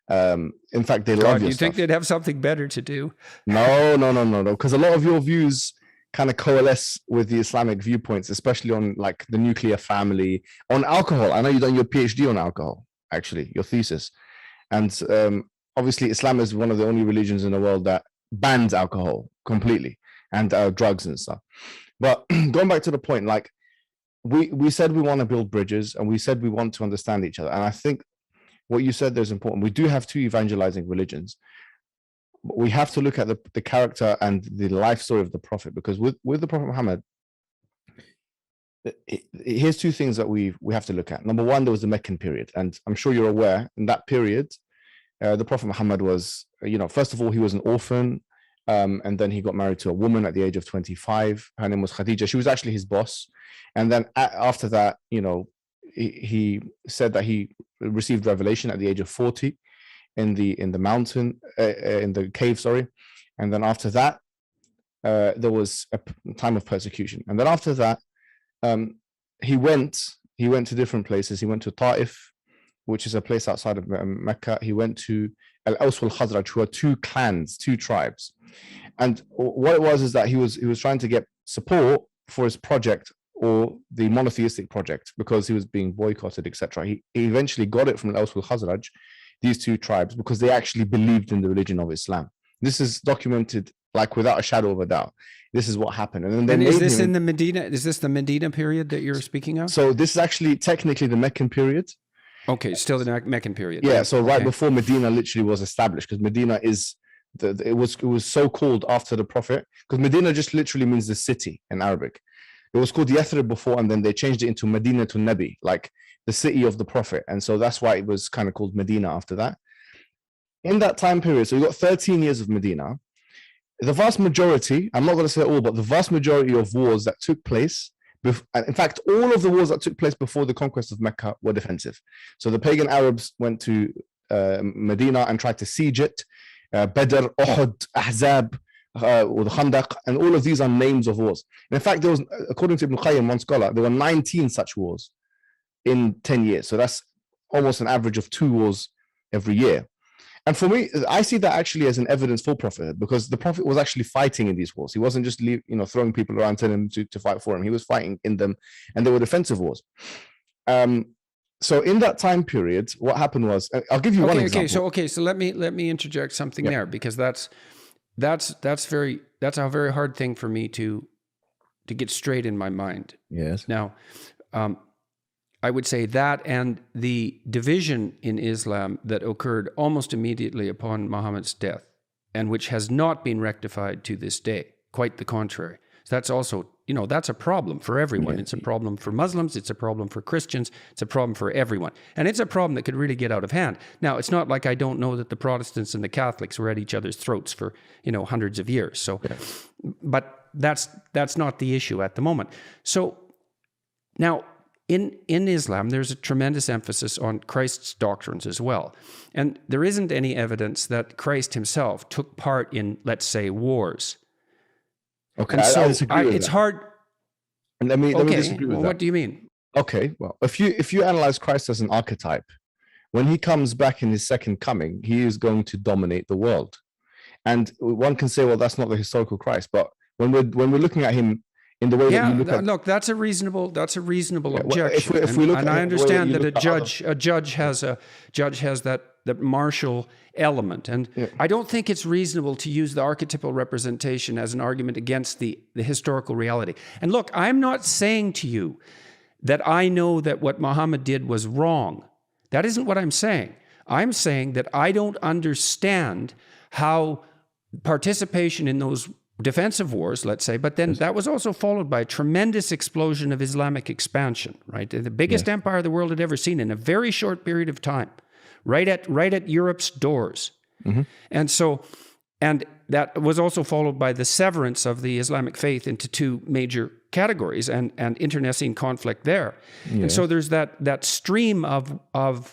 In fact, they love your you stuff. think they'd have something better to do? No. Because a lot of your views kind of coalesce with the Islamic viewpoints, especially on like the nuclear family, on alcohol. I know you've done your PhD on alcohol, actually, your thesis. And obviously, Islam is one of the only religions in the world that bans alcohol completely and drugs and stuff. But going back to the point, like we said we want to build bridges and we said we want to understand each other. And I think what you said there is important. We do have two evangelizing religions. But we have to look at the character and the life story of the Prophet, because with the Prophet Muhammad, here's two things that we have to look at. Number one, there was the Meccan period. And I'm sure you're aware, in that period, the Prophet Muhammad was, first of all, he was an orphan. And then he got married to a woman at the age of 25. Her name was Khadija. She was actually his boss. And then after that, he said that he received revelation at the age of 40 in the mountain, in the cave, sorry. And then after that, there was a time of persecution. And then after that, he went to different places. He went to Ta'if, which is a place outside of Mecca. He went to Al-Aws wal-Khazraj, who are two clans, two tribes. And what it was is that he was trying to get support for his project, or the monotheistic project, because he was being boycotted, etc. He eventually got it from Al-Aws wal-Khazraj, these two tribes, because they actually believed in the religion of Islam. This is documented, like without a shadow of a doubt. This is what happened. And then is this in the Medina? Is this the Medina period that you're speaking of? So this is actually technically the Meccan period. Okay, still the Meccan period. Yeah, so right before Medina literally was established, because Medina is it was so called after the Prophet, because Medina just literally means the city in Arabic. It was called Yathrib before, and then they changed it into Medina to Nabi, like the city of the Prophet. And so that's why it was kind of called Medina after that. In that time period, so we got 13 years of Medina. The vast majority, I'm not going to say all, but the vast majority of wars that took place, in fact, all of the wars that took place before the conquest of Mecca were defensive. So the pagan Arabs went to Medina and tried to siege it. Badr, Uhud, Ahzab, or the Khandaq, and all of these are names of wars. And in fact, there was, according to Ibn Qayyim, one scholar, there were 19 such wars in 10 years. So that's almost an average of 2 wars every year. And for me, I see that actually as an evidence for prophethood, because the Prophet was actually fighting in these wars. He wasn't just throwing people around telling them to fight for him. He was fighting in them, and they were defensive wars. So in that time period, what happened was, I'll give you one example. So let me interject something there, because that's a very hard thing for me to get straight in my mind. Yes. Now, I would say that, and the division in Islam that occurred almost immediately upon Muhammad's death, and which has not been rectified to this day. Quite the contrary. So that's also, that's a problem for everyone. It's a problem for Muslims. It's a problem for Christians. It's a problem for everyone. And it's a problem that could really get out of hand. Now, it's not like I don't know that the Protestants and the Catholics were at each other's throats for, hundreds of years. So, but that's not the issue at the moment. So now, in Islam, there's a tremendous emphasis on Christ's doctrines as well. And there isn't any evidence that Christ himself took part in, let's say, wars. Okay, and so I disagree with it's that. hard. And let me disagree with that. What do you mean? Okay, well, if you analyze Christ as an archetype, when he comes back in his second coming, he is going to dominate the world. And one can say, well, that's not the historical Christ. But when we're looking at him in the way that you look at, look, that's a reasonable objection. Well, if we look and at I understand that a judge has that martial element, and I don't think it's reasonable to use the archetypal representation as an argument against the historical reality. And look, I'm not saying to you that I know that what Muhammad did was wrong. That isn't what I'm saying. I'm saying that I don't understand how participation in those defensive wars, let's say, but then that was also followed by a tremendous explosion of Islamic expansion, right? The biggest empire the world had ever seen in a very short period of time, right at Europe's doors. Mm-hmm. And that was also followed by the severance of the Islamic faith into 2 major categories and internecine conflict there. Yeah. And so there's that stream of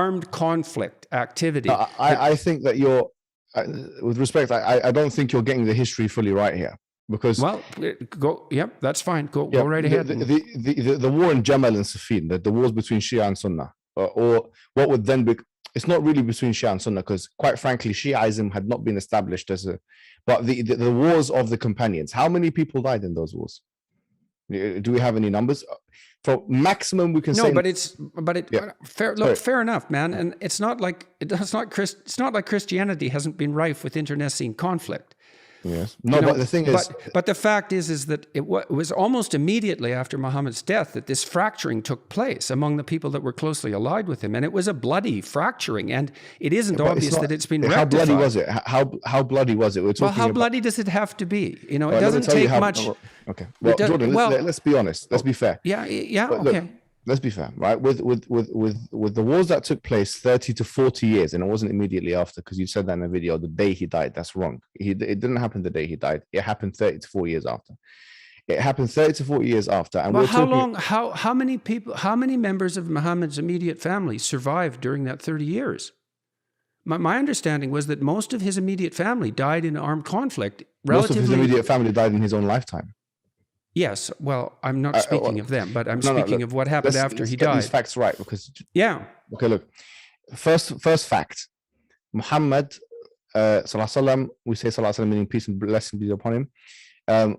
armed conflict activity. I think that you're, with respect, I don't think you're getting the history fully right here, because That's fine. Go right ahead. The war in Jamal and Safin, the wars between Shia and Sunnah, or what would then be, it's not really between Shia and Sunnah, because quite frankly, Shiaism had not been established but the wars of the companions, how many people died in those wars? Do we have any numbers? For maximum, we can say. Fair enough, man. And it's not like Christianity hasn't been rife with internecine conflict. Yes. No, but the thing is, but the fact is that it was almost immediately after Muhammad's death that this fracturing took place among the people that were closely allied with him, and it was a bloody fracturing. And it isn't obvious that it's been rectified. How bloody was it? How bloody was it? How bloody does it have to be? It doesn't take much. Okay. Well, Jordan, let's be honest. Let's be fair. Yeah. Okay. Look, let's be fair, right? With the wars that took place 30 to 40 years, and it wasn't immediately after, because you said that in a video, the day he died. That's wrong. It didn't happen the day he died. It happened 30 to 40 years after. It happened 30 to 40 years after. And how many members of Muhammad's immediate family survived during that 30 years? My understanding was that most of his immediate family died in armed conflict. Most of his immediate family died in his own lifetime. Yes, well, I'm not speaking of them, but I'm speaking of what happened after he died. Let's get these facts right, because okay, look, first fact, Muhammad, sallallahu, we say sallallahu, meaning peace and blessing be upon him.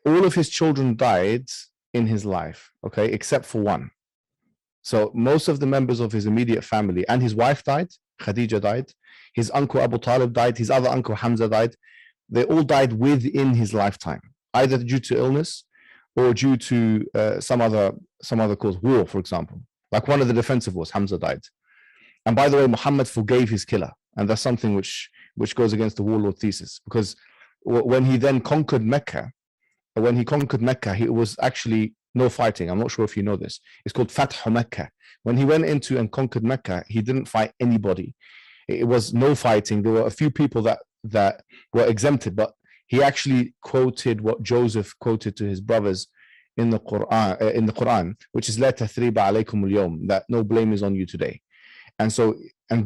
All of his children died in his life, okay, except for one. So most of the members of his immediate family, and his wife died, Khadija died, his uncle Abu Talib died, his other uncle Hamza died. They all died within his lifetime, either due to illness or due to some other cause, war, for example. Like one of the defensive wars, Hamza died. And by the way, Muhammad forgave his killer. And that's something which goes against the warlord thesis, because when he then conquered Mecca, it was actually no fighting. I'm not sure if you know this. It's called Fath Mecca. When he went into and conquered Mecca, he didn't fight anybody. It was no fighting. There were a few people that were exempted, but he actually quoted what Joseph quoted to his brothers in the Quran, which is "La tathriba alaykum al-yawm," that no blame is on you today. And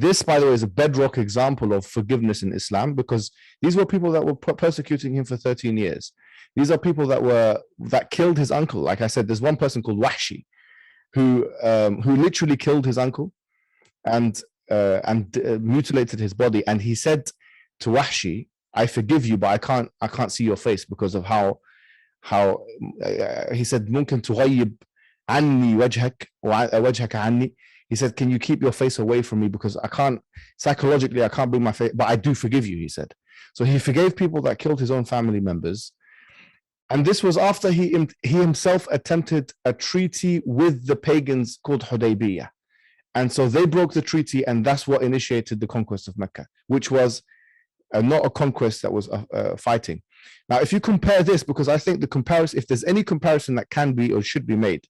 this, by the way, is a bedrock example of forgiveness in Islam, because these were people that were persecuting him for 13 years. These are people that killed his uncle. Like I said, there's one person called Wahshi who literally killed his uncle and mutilated his body. And he said to Wahshi, I forgive you, but I can't see your face because of how he said, ممكن تغيب عني وجهك وجهك عني. He said, can you keep your face away from me, because psychologically I can't bring my face, but I do forgive you, he said. So he forgave people that killed his own family members. And this was after he himself attempted a treaty with the pagans called Hudaybiyah. And so they broke the treaty, and that's what initiated the conquest of Mecca, which was not a conquest that was fighting. Now, if you compare this, because I think the comparison, if there's any comparison that can be or should be made,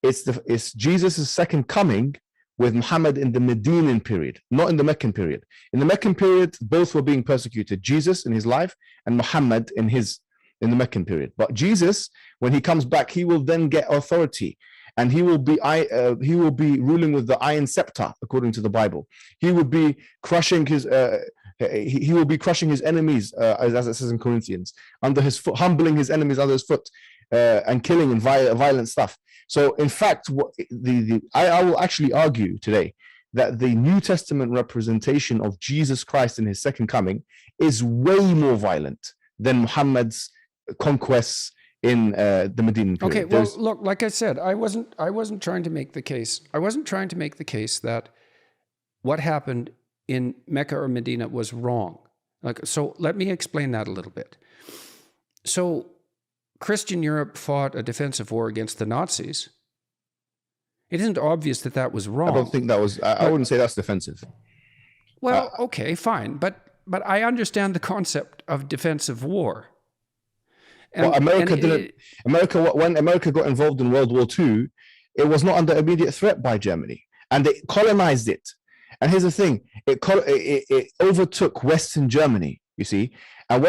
it's Jesus' second coming with Muhammad in the Medinan period, not in the Meccan period. In the Meccan period, both were being persecuted, Jesus in his life and Muhammad in the Meccan period. But Jesus, when he comes back, he will then get authority, and he will be ruling with the iron scepter, according to the Bible. He will be crushing his enemies, as it says in Corinthians, under his foot, humbling his enemies under his foot, and killing and violent stuff. So, in fact, I will actually argue today that the New Testament representation of Jesus Christ in his second coming is way more violent than Muhammad's conquests in the Medinan period. Okay, well, look, like I said, I wasn't trying to make the case. I wasn't trying to make the case that what happened in Mecca or Medina was wrong. So let me explain that a little bit. So Christian Europe fought a defensive war against the Nazis. It isn't obvious that was wrong. I don't think that was, I wouldn't say that's defensive. Well, okay, fine. But I understand the concept of defensive war. And, well, when America got involved in World War II, it was not under immediate threat by Germany, and they colonized it. And here's the thing: it overtook Western Germany. You see, and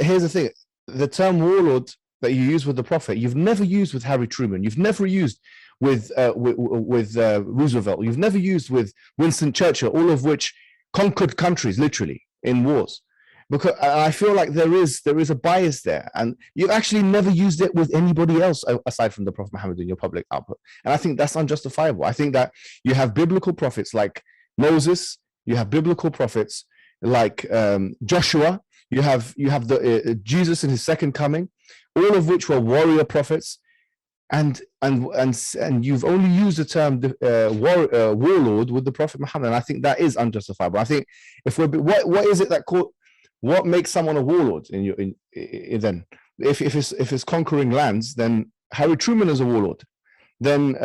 here's the thing: the term warlord that you use with the Prophet, you've never used with Harry Truman. You've never used with Roosevelt. You've never used with Winston Churchill, all of which conquered countries literally in wars. Because I feel like there is a bias there, and you've actually never used it with anybody else aside from the Prophet Muhammad in your public output. And I think that's unjustifiable. I think that you have biblical prophets like Moses, you have biblical prophets like Joshua, you have the Jesus in his second coming, all of which were warrior prophets, and you've only used the term warlord with the Prophet Muhammad, and I think that is unjustifiable. I think if we're what is it that what makes someone a warlord then? If it's conquering lands, then Harry Truman is a warlord. Then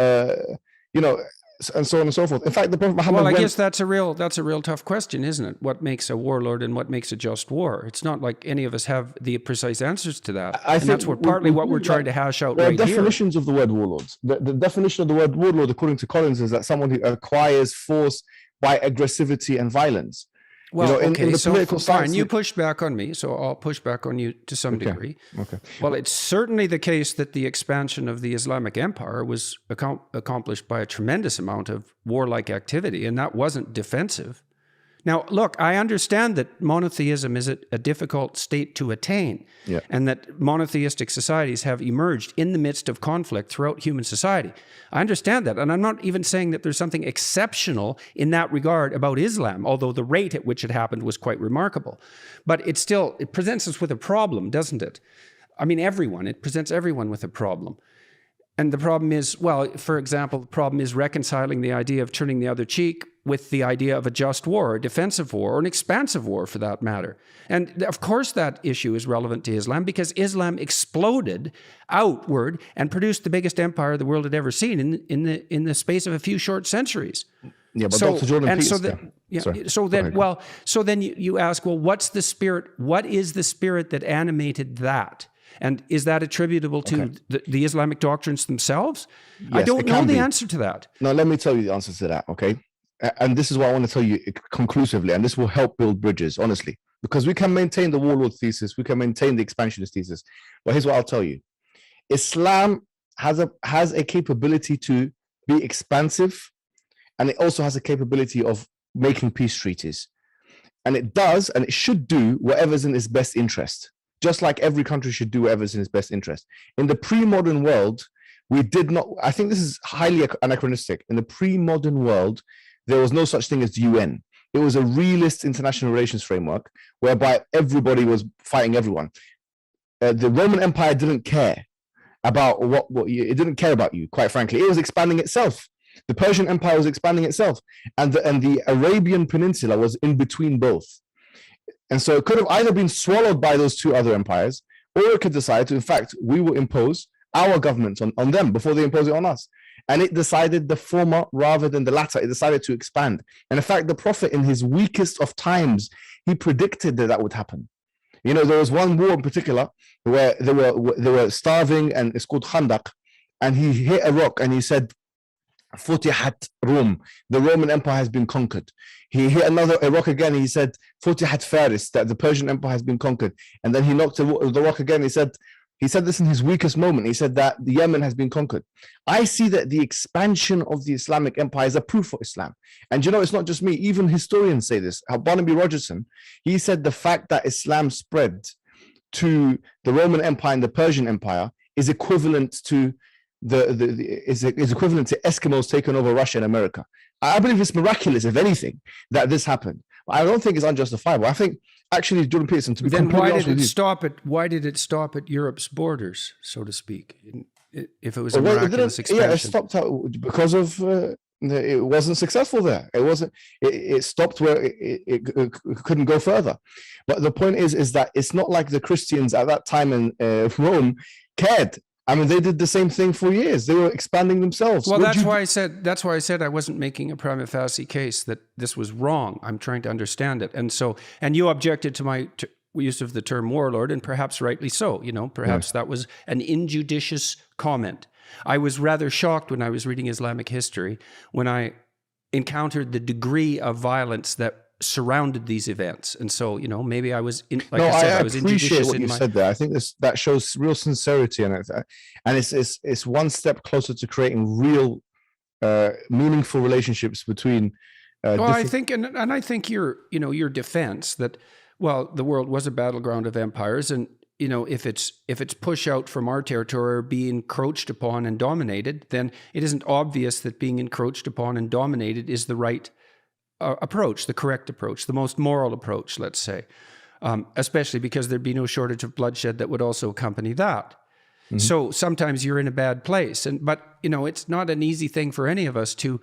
and so on and so forth. In fact, the Prophet Muhammad. Well, I guess that's a real tough question, isn't it? What makes a warlord and what makes a just war? It's not like any of us have the precise answers to that. I think that's partly what we're trying to hash out right here. Definitions of the word warlords. The definition of the word warlord, according to Collins, is that someone who acquires force by aggressivity and violence. Well, in the political science, you pushed back on me, so I'll push back on you to some degree. Okay. Well, it's certainly the case that the expansion of the Islamic Empire was accomplished by a tremendous amount of warlike activity, and that wasn't defensive. Now, look, I understand that monotheism is a difficult state to attain, and that monotheistic societies have emerged in the midst of conflict throughout human society. I understand that, and I'm not even saying that there's something exceptional in that regard about Islam, although the rate at which it happened was quite remarkable. But it presents us with a problem, doesn't it? I mean, it presents everyone with a problem. And the problem is, well, for example, the problem is reconciling the idea of turning the other cheek with the idea of a just war, a defensive war, or an expansive war for that matter. And of course that issue is relevant to Islam because Islam exploded outward and produced the biggest empire the world had ever seen in the space of a few short centuries. Yeah, but Dr. Jordan Peterson. So then you ask, well, what's the spirit? What is the spirit that animated that? And is that attributable to the Islamic doctrines themselves? Yes, I don't know the answer to that. No, let me tell you the answer to that, okay? And this is what I want to tell you conclusively, and this will help build bridges, honestly, because we can maintain the warlord thesis, we can maintain the expansionist thesis. But here's what I'll tell you. Islam has a capability to be expansive, and it also has a capability of making peace treaties. And it does, and it should do whatever's in its best interest. Just like every country should do whatever's in its best interest. In the pre-modern world, we did not, I think this is highly anachronistic. In the pre-modern world, there was no such thing as the UN. It was a realist international relations framework whereby everybody was fighting everyone. The Roman Empire didn't care about it didn't care about you, quite frankly. It was expanding itself. The Persian Empire was expanding itself. And the Arabian Peninsula was in between both. And so it could have either been swallowed by those two other empires, or it could decide to, in fact, we will impose our government on them before they impose it on us. And it decided the former rather than the latter. It decided to expand. And in fact, the Prophet, in his weakest of times, he predicted that would happen. You know, there was one war in particular where they were starving, and it's called Khandaq. And he hit a rock and he said, Futihat Rum, the Roman Empire has been conquered. He hit a rock again. He said, Futihat Faris, that the Persian Empire has been conquered. And then he knocked the rock again. He said this in his weakest moment. He said that the Yemen has been conquered. I see that the expansion of the Islamic Empire is a proof for Islam. And you know, it's not just me. Even historians say this. Barnaby Rogerson, he said the fact that Islam spread to the Roman Empire and the Persian Empire is equivalent to is equivalent to Eskimos taking over Russia and America. I believe it's miraculous, if anything, that this happened. I don't think it's unjustifiable. I think actually, Jordan Peterson, to be then why did it stop at Europe's borders, so to speak? If it was a miraculous expansion, yeah, it stopped out because of it wasn't successful there. It wasn't. It stopped where it couldn't go further. But the point is that it's not like the Christians at that time in Rome cared. I mean, they did the same thing for years. They were expanding themselves. Well, that's why I said I wasn't making a prima facie case that this was wrong. I'm trying to understand it. And you objected to my use of the term warlord, and perhaps rightly so. You know, perhaps that was an injudicious comment. I was rather shocked when I was reading Islamic history when I encountered the degree of violence that surrounded these events. And so, maybe I was I appreciate what you said there. I think that shows real sincerity, and it's one step closer to creating real meaningful relationships between I think, and I think your defense that, well, the world was a battleground of empires, and if it's push out from our territory or be encroached upon and dominated, then it isn't obvious that being encroached upon and dominated is the right approach, the correct approach, the most moral approach, let's say, especially because there'd be no shortage of bloodshed that would also accompany that. Mm-hmm. So sometimes you're in a bad place, but it's not an easy thing for any of us to,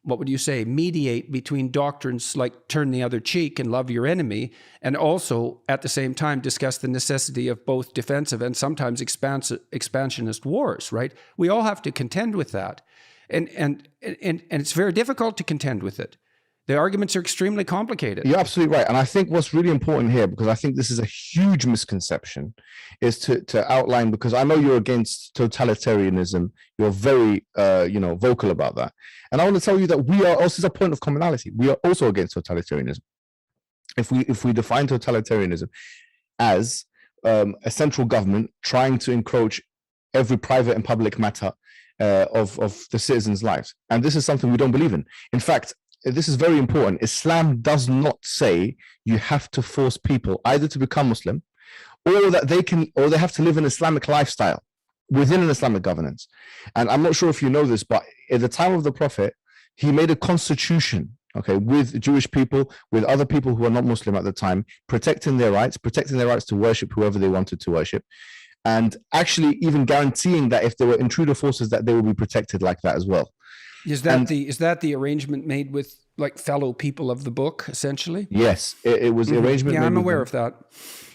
what would you say, mediate between doctrines like turn the other cheek and love your enemy, and also at the same time discuss the necessity of both defensive and sometimes expansionist wars, right? We all have to contend with that. And it's very difficult to contend with it. The arguments are extremely complicated. You're absolutely right. And I think what's really important here, because I think this is a huge misconception, is to outline, because I know you're against totalitarianism. You're very, vocal about that. And I want to tell you that we are also a point of commonality. We are also against totalitarianism. If we define totalitarianism as a central government trying to encroach every private and public matter of the citizens' lives. And this is something we don't believe in. In fact, this is very important. Islam does not say you have to force people either to become Muslim or that they have to live an Islamic lifestyle within an Islamic governance. And I'm not sure if you know this, but at the time of the Prophet, he made a constitution, with Jewish people, with other people who are not Muslim at the time, protecting their rights to worship whoever they wanted to worship, and actually even guaranteeing that if there were intruder forces, that they will be protected like that as well. Is that the arrangement made with like fellow people of the book, essentially? Yes, it was the arrangement. Yeah, I'm aware of that.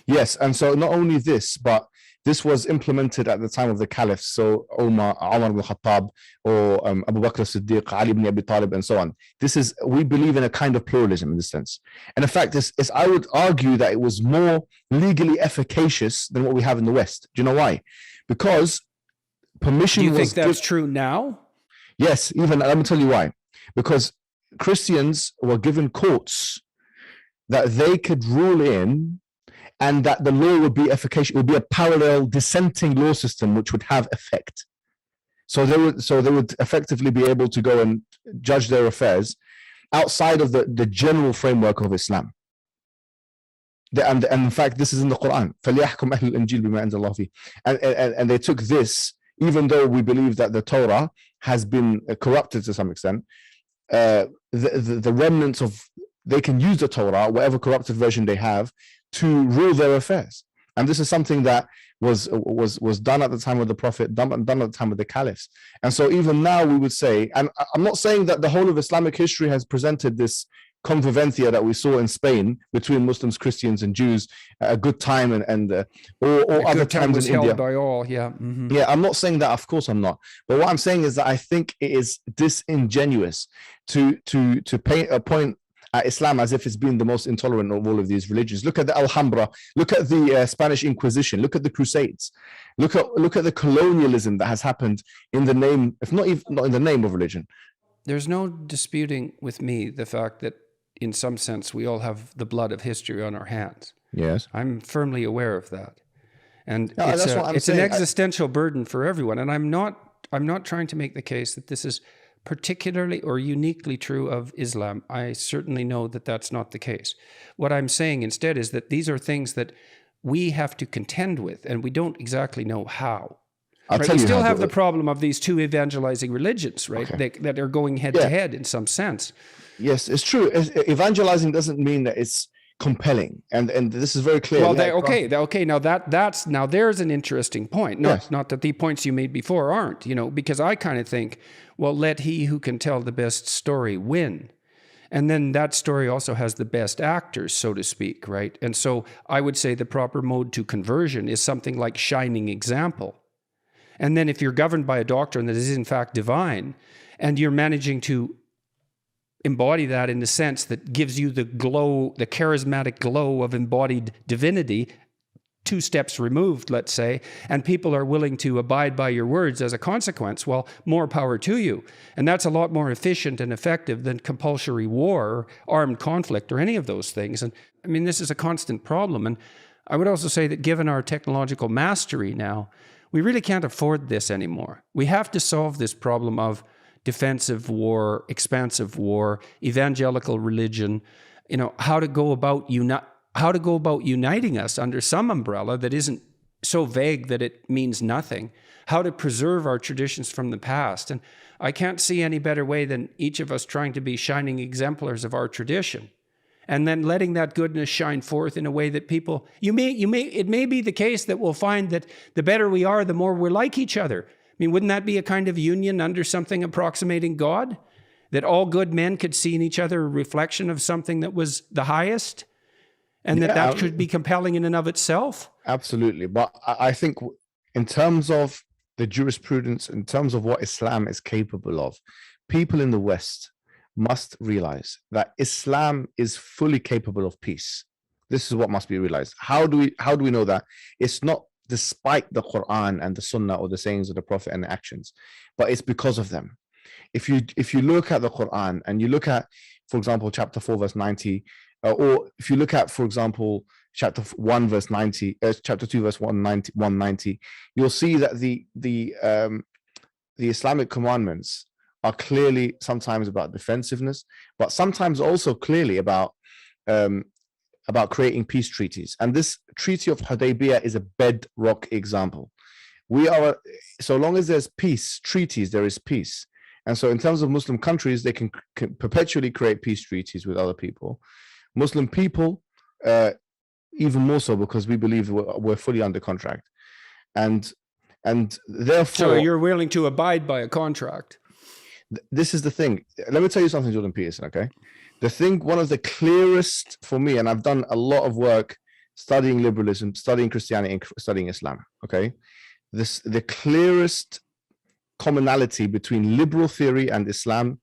Yes, and so not only this, but this was implemented at the time of the caliphs. So Umar ibn Khattab, or Abu Bakr as-Siddiq, Ali ibn Abi Talib, and so on. We believe in a kind of pluralism in this sense. And in fact, I would argue that it was more legally efficacious than what we have in the West. Do you know why? Because permission was... Do you think that's true now? Yes, even, let me tell you why. Because Christians were given courts that they could rule in, and that the law would be efficacious. It would be a parallel dissenting law system which would have effect. So they would effectively be able to go and judge their affairs outside of the general framework of Islam. And in fact, this is in the Quran. فَلْيَحْكُمْ أَهْلُ الْإِنْجِيلِ بِمَا أَنزَلَ اللَّهُ فِيهِ. And they took this, even though we believe that the Torah has been corrupted to some extent, the remnants of, they can use the Torah, whatever corrupted version they have, to rule their affairs. And this is something that was done at the time of the Prophet, done at the time of the caliphs. And so even now we would say, and I'm not saying that the whole of Islamic history has presented this convivencia that we saw in Spain between Muslims, Christians, and Jews, a good time, or other times in India. By all, yeah. Mm-hmm. Yeah, I'm not saying that, of course I'm not. But what I'm saying is that I think it is disingenuous to point at Islam as if it's been the most intolerant of all of these religions. Look at the Alhambra, look at the Spanish Inquisition, look at the Crusades, look at the colonialism that has happened in the name, if not even not in the name of religion. There's no disputing with me the fact that in some sense we all have the blood of history on our hands. Yes, I'm firmly aware of that, and no, it's an existential burden for everyone. And I'm not trying to make the case that this is particularly or uniquely true of Islam. I certainly know that that's not the case. What I'm saying instead is that these are things that we have to contend with, and we don't exactly know how. Right? We still have the problem of these two evangelizing religions, right? Okay. That are going head to head in some sense. Yes, it's true. Evangelizing doesn't mean that it's compelling, and this is very clear. Well, okay. Now there's an interesting point. Not that the points you made before aren't, because I kind of think, well, let he who can tell the best story win. And then that story also has the best actors, so to speak, right? And so I would say the proper mode to conversion is something like shining example. And then if you're governed by a doctrine that is in fact divine, and you're managing to embody that in the sense that gives you the glow, the charismatic glow of embodied divinity, two steps removed, let's say, and people are willing to abide by your words as a consequence, well, more power to you. And that's a lot more efficient and effective than compulsory war, armed conflict, or any of those things. And I mean, this is a constant problem. And I would also say that given our technological mastery now, we really can't afford this anymore. We have to solve this problem of defensive war, expansive war, evangelical religion, how to go about uniting us under some umbrella that isn't so vague that it means nothing, how to preserve our traditions from the past. And I can't see any better way than each of us trying to be shining exemplars of our tradition, and then letting that goodness shine forth in a way that people, it may be the case that we'll find that the better we are, the more we're like each other. I mean, wouldn't that be a kind of union under something approximating God? That all good men could see in each other a reflection of something that was the highest? And that should be compelling in and of itself? Absolutely. But I think in terms of the jurisprudence, in terms of what Islam is capable of, people in the West must realize that Islam is fully capable of peace. This is what must be realized. How do we know that? It's not despite the Quran and the Sunnah or the sayings of the Prophet and the actions, but it's because of them. If you look at the Quran and you look at, for example, chapter 4 verse 90, or if you look at, for example, chapter 1 verse 90, chapter 2 verse 190, you'll see that the Islamic commandments are clearly sometimes about defensiveness, but sometimes also clearly about creating peace treaties. And this Treaty of Hudaybiyah is a bedrock example. So long as there's peace treaties, there is peace. And so in terms of Muslim countries, they can perpetually create peace treaties with other people. Muslim people, even more so, because we believe we're fully under contract. And therefore... So you're willing to abide by a contract? This is the thing. Let me tell you something, Jordan Peterson, okay? One of the clearest for me, and I've done a lot of work studying liberalism, studying Christianity, and studying Islam, okay? The clearest commonality between liberal theory and Islam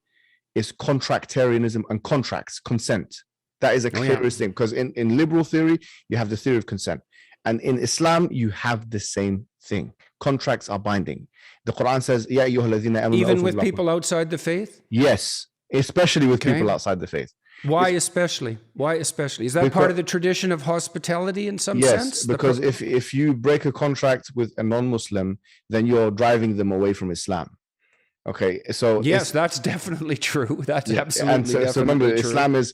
is contractarianism and contracts, consent. That is a clearest thing, because in liberal theory, you have the theory of consent. And in Islam, you have the same thing. Contracts are binding. The Quran says, "Ya ayyuhalladhina amanu." Even with people outside the faith? Yes, especially with people outside the faith. Why especially? Why especially? Is that part of the tradition of hospitality in some sense? Yes, because if you break a contract with a non-Muslim, then you're driving them away from Islam. Okay, so yes, that's definitely true. That's absolutely so remember, true.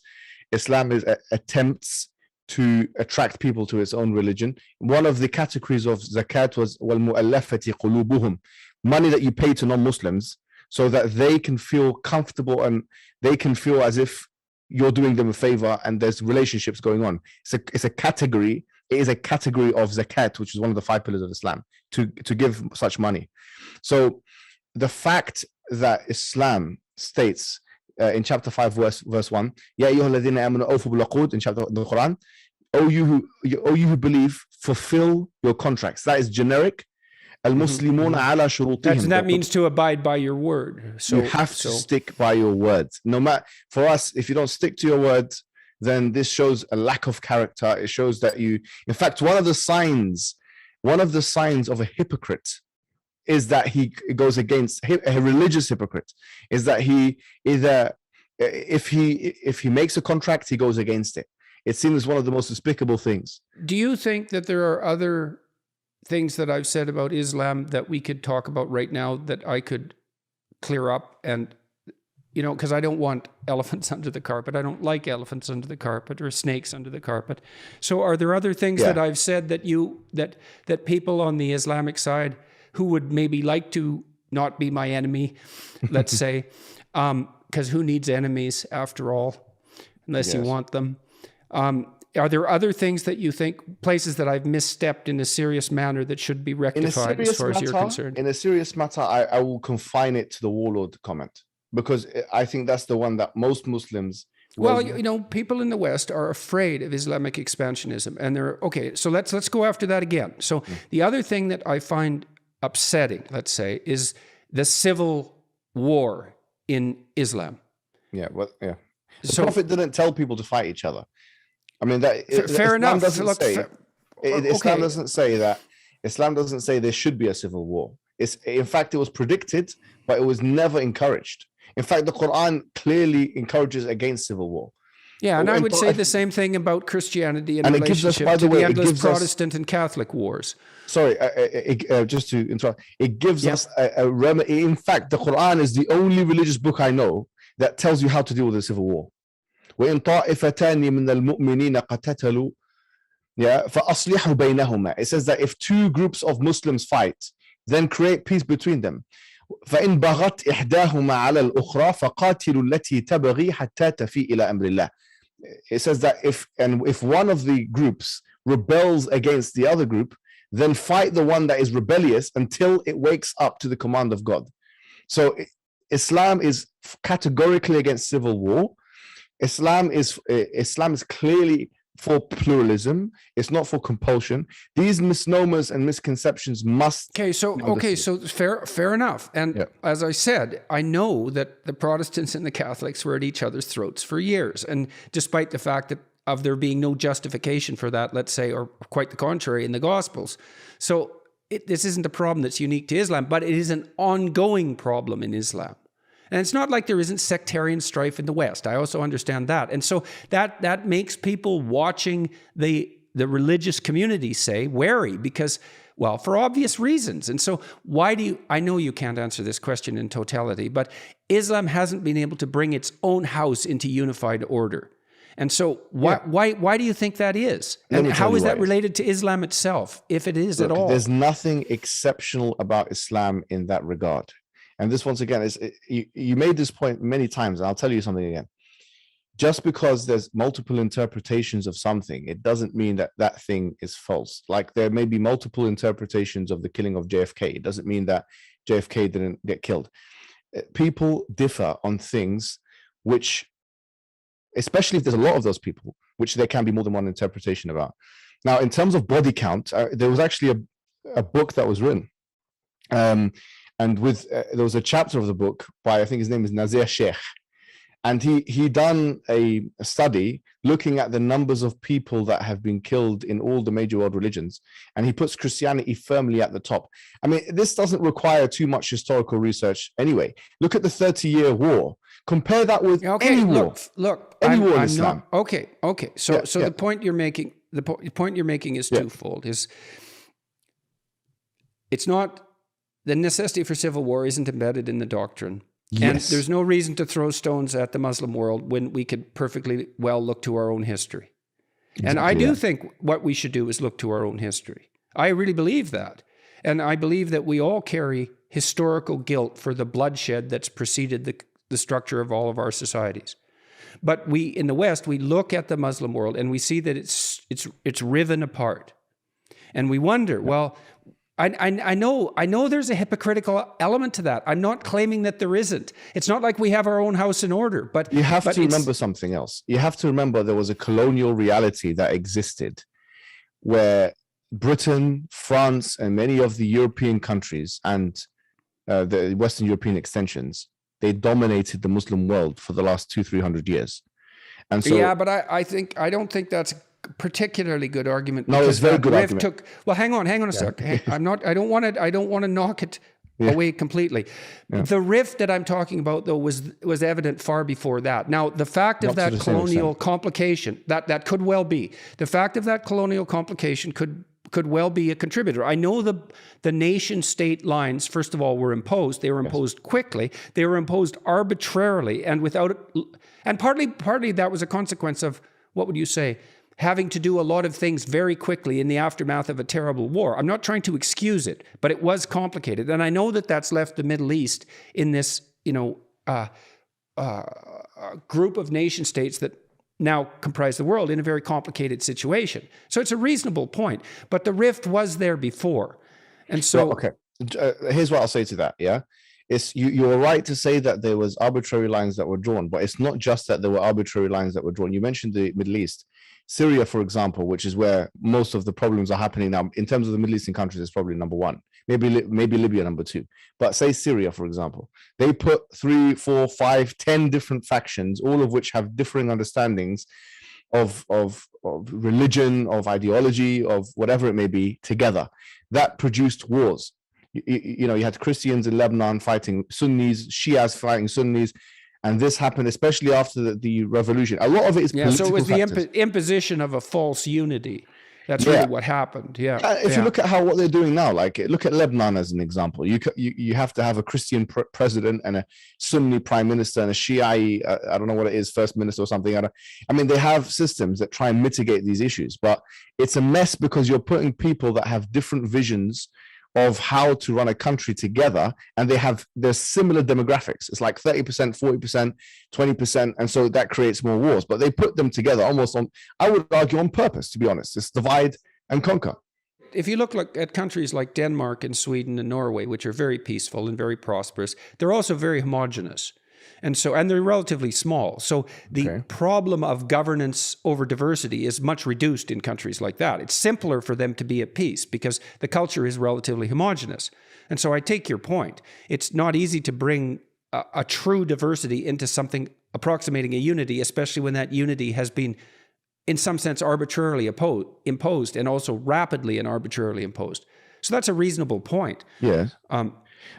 Islam is attempts to attract people to its own religion. One of the categories of zakat was وَالْمُؤَلَّفَةِ قُلُوبُهُم, money that you pay to non-Muslims so that they can feel comfortable and they can feel as if you're doing them a favor and there's relationships going on. It's a category. It is a category of zakat, which is one of the 5 pillars of Islam, to give such money. So the fact that Islam states in chapter 5 verse 1, Ya ayyuhalladhina amanu awfu bil uqud, in chapter the Quran, O you who believe, fulfill your contracts. That is generic. Al-Muslimuna ala shurutihim. That means to abide by your word. So you have to stick by your words. No matter, for us, if you don't stick to your words, then this shows a lack of character. It shows that you, in fact, one of the signs of a hypocrite is that he goes against a religious hypocrite, is that he either, if he makes a contract, he goes against it. It seems one of the most despicable things. Do you think that there are other things that I've said about Islam that we could talk about right now that I could clear up? And, because I don't want elephants under the carpet. I don't like elephants under the carpet or snakes under the carpet. So are there other things that I've said that people on the Islamic side who would maybe like to not be my enemy, let's say, because who needs enemies after all, unless you want them? Are there other things that you think, places that I've misstepped in a serious manner that should be rectified as far as you're concerned? In a serious matter, I will confine it to the warlord comment, because I think that's the one that most Muslims... Well, people in the West are afraid of Islamic expansionism, and they're, okay, so let's go after that again. So the other thing that I find upsetting, let's say, is the civil war in Islam. The Prophet didn't tell people to fight each other. I mean, that fair enough. Look, Islam doesn't say that. Islam doesn't say there should be a civil war. In fact, it was predicted, but it was never encouraged. In fact, the Quran clearly encourages against civil war. Yeah, and I would say the same thing about Christianity in relationship to the endless Protestant and Catholic wars. Sorry, just to interrupt. It gives us a remedy. In fact, the Quran is the only religious book I know that tells you how to deal with a civil war. وَإِن طَائِفَتَانِ مِنَ الْمُؤْمِنِينَ قَتَتَلُوا فَأَصْلِحُوا بَيْنَهُمَا. It says that if two groups of Muslims fight, then create peace between them. فَإِن بَغَتْ إِحْدَاهُمَا عَلَى الْأُخْرَى فَقَاتِلُوا الَّتِي تَبْغِي حَتَّى تَفِيءَ إِلَى أَمْرِ اللَّهِ. It says that if one of the groups rebels against the other group, then fight the one that is rebellious until it wakes up to the command of God. So Islam is categorically against civil war. Islam is clearly for pluralism. It's not for compulsion. These misnomers and misconceptions must. So fair enough. And as I said, I know that the Protestants and the Catholics were at each other's throats for years, and despite the fact that of there being no justification for that, let's say, or quite the contrary in the Gospels. So this isn't a problem that's unique to Islam, but it is an ongoing problem in Islam. And it's not like there isn't sectarian strife in the West. I also understand that. And so that makes people watching the religious community, say, wary because, well, for obvious reasons. And so I know you can't answer this question in totality, but Islam hasn't been able to bring its own house into unified order. And so why do you think that is? And how is that related to Islam itself, if it is at all? There's nothing exceptional about Islam in that regard. And this, once again, is you made this point many times, and I'll tell you something again. Just because there's multiple interpretations of something, it doesn't mean that that thing is false. Like there may be multiple interpretations of the killing of JFK. It doesn't mean that JFK didn't get killed. People differ on things which, especially if there's a lot of those people, which there can be more than one interpretation about. Now, in terms of body count, there was actually a book that was written. And there was a chapter of the book by, I think his name is Nazir Sheikh. And he done a study looking at the numbers of people that have been killed in all the major world religions. And he puts Christianity firmly at the top. I mean, this doesn't require too much historical research anyway. Look at the 30-year war. Compare that with any war. Look, any war in Islam. Okay. So the point you're making, is twofold. It's not, the necessity for civil war isn't embedded in the doctrine. Yes. And there's no reason to throw stones at the Muslim world when we could perfectly well look to our own history. Exactly, and I do think what we should do is look to our own history. I really believe that. And I believe that we all carry historical guilt for the bloodshed that's preceded the structure of all of our societies. But we, in the West, we look at the Muslim world and we see that it's riven apart. And we wonder, well, I know there's a hypocritical element to that. I'm not claiming that there isn't. It's not like we have our own house in order, but you have to remember something else. You have to remember there was a colonial reality that existed where Britain, France, and many of the European countries and the Western European extensions, they dominated the Muslim world for the last 200-300 years. And so, but I don't think that's particularly good argument. No, it's very good argument. Hang on a sec. I don't want to knock it away completely. Yeah. The rift that I'm talking about, though, was evident far before that. Now, the fact of that colonial complication, that could well be. The fact of that colonial complication could well be a contributor. I know the nation state lines, first of all, were imposed. They were imposed quickly. They were imposed arbitrarily and partly that was a consequence of, what would you say, having to do a lot of things very quickly in the aftermath of a terrible war. I'm not trying to excuse it, but it was complicated. And I know that that's left the Middle East in this, group of nation states that now comprise the world in a very complicated situation. So it's a reasonable point, but the rift was there before. And so... Okay, here's what I'll say to that, yeah? You're right to say that there was arbitrary lines that were drawn, but it's not just that there were arbitrary lines that were drawn. You mentioned the Middle East. Syria, for example, which is where most of the problems are happening now, in terms of the Middle Eastern countries, it's probably number one. Maybe Libya number two. But say Syria, for example, they put 3, 4, 5, 10 different factions, all of which have differing understandings of religion, of ideology, of whatever it may be, together. That produced wars. You know, you had Christians in Lebanon fighting Sunnis, Shias fighting Sunnis, and this happened especially after the revolution. A lot of it is political so it was factors. the imposition of a false unity. That's really what happened. If you look at what they're doing now, like look at Lebanon as an example. You have to have a Christian president and a Sunni prime minister and a Shiite, I don't know what it is, first minister or something. I mean, they have systems that try and mitigate these issues, but it's a mess because you're putting people that have different visions of how to run a country together, and there's similar demographics. It's like 30%, 40%, 20%, and so that creates more wars. But they put them together almost on, I would argue, on purpose, to be honest. It's divide and conquer. If you look at countries like Denmark and Sweden and Norway, which are very peaceful and very prosperous, they're also very homogenous. And they're relatively small. So the problem of governance over diversity is much reduced in countries like that. It's simpler for them to be at peace because the culture is relatively homogenous. And so I take your point. It's not easy to bring a true diversity into something approximating a unity, especially when that unity has been, in some sense, arbitrarily imposed and also rapidly and arbitrarily imposed. So that's a reasonable point. Yeah.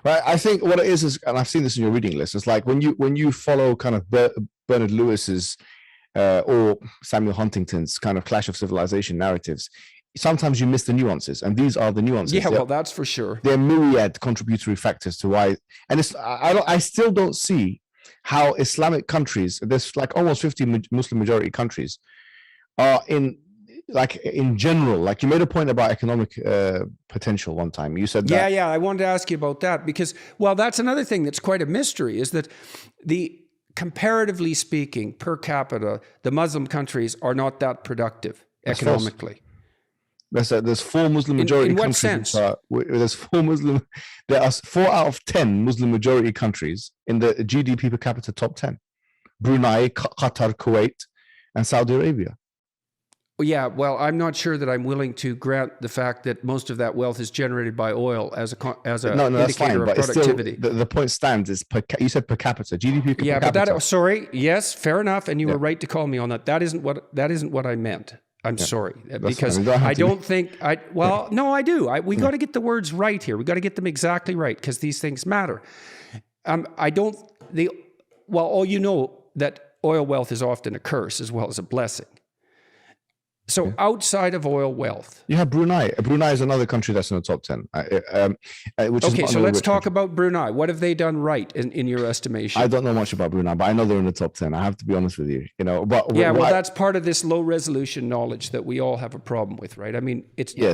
Right. I think what it is, and I've seen this in your reading list, it's like when you follow kind of Bernard Lewis's or Samuel Huntington's kind of Clash of Civilization narratives, sometimes you miss the nuances, and these are the nuances. Yeah, well, that's for sure. There are myriad contributory factors to why, and I still don't see how Islamic countries, there's like almost 50 Muslim majority countries, are in general, like you made a point about economic potential one time. You said that. Yeah, I wanted to ask you about that because, well, that's another thing that's quite a mystery, is that comparatively speaking, per capita, the Muslim countries are not that productive economically. There's 4 Muslim majority countries. In what sense? There are 4 out of 10 Muslim majority countries in the GDP per capita top 10. Brunei, Qatar, Kuwait, and Saudi Arabia. Yeah, well, I'm not sure that I'm willing to grant the fact that most of that wealth is generated by oil as a indicator of productivity. Still, the point stands is you said per capita, GDP per capita. Yeah, but yes, fair enough, and you were right to call me on that. That isn't what I meant. I'm sorry, because I don't think no, I do. We got to get the words right here. We got to get them exactly right because these things matter. You know that oil wealth is often a curse as well as a blessing. So outside of oil wealth, you have Brunei. Brunei is another country that's in the top 10. So let's talk about Brunei. What have they done right in your estimation? I don't know much about Brunei, but I know they're in the top 10. I have to be honest with you. That's part of this low resolution knowledge that we all have a problem with, right? I mean,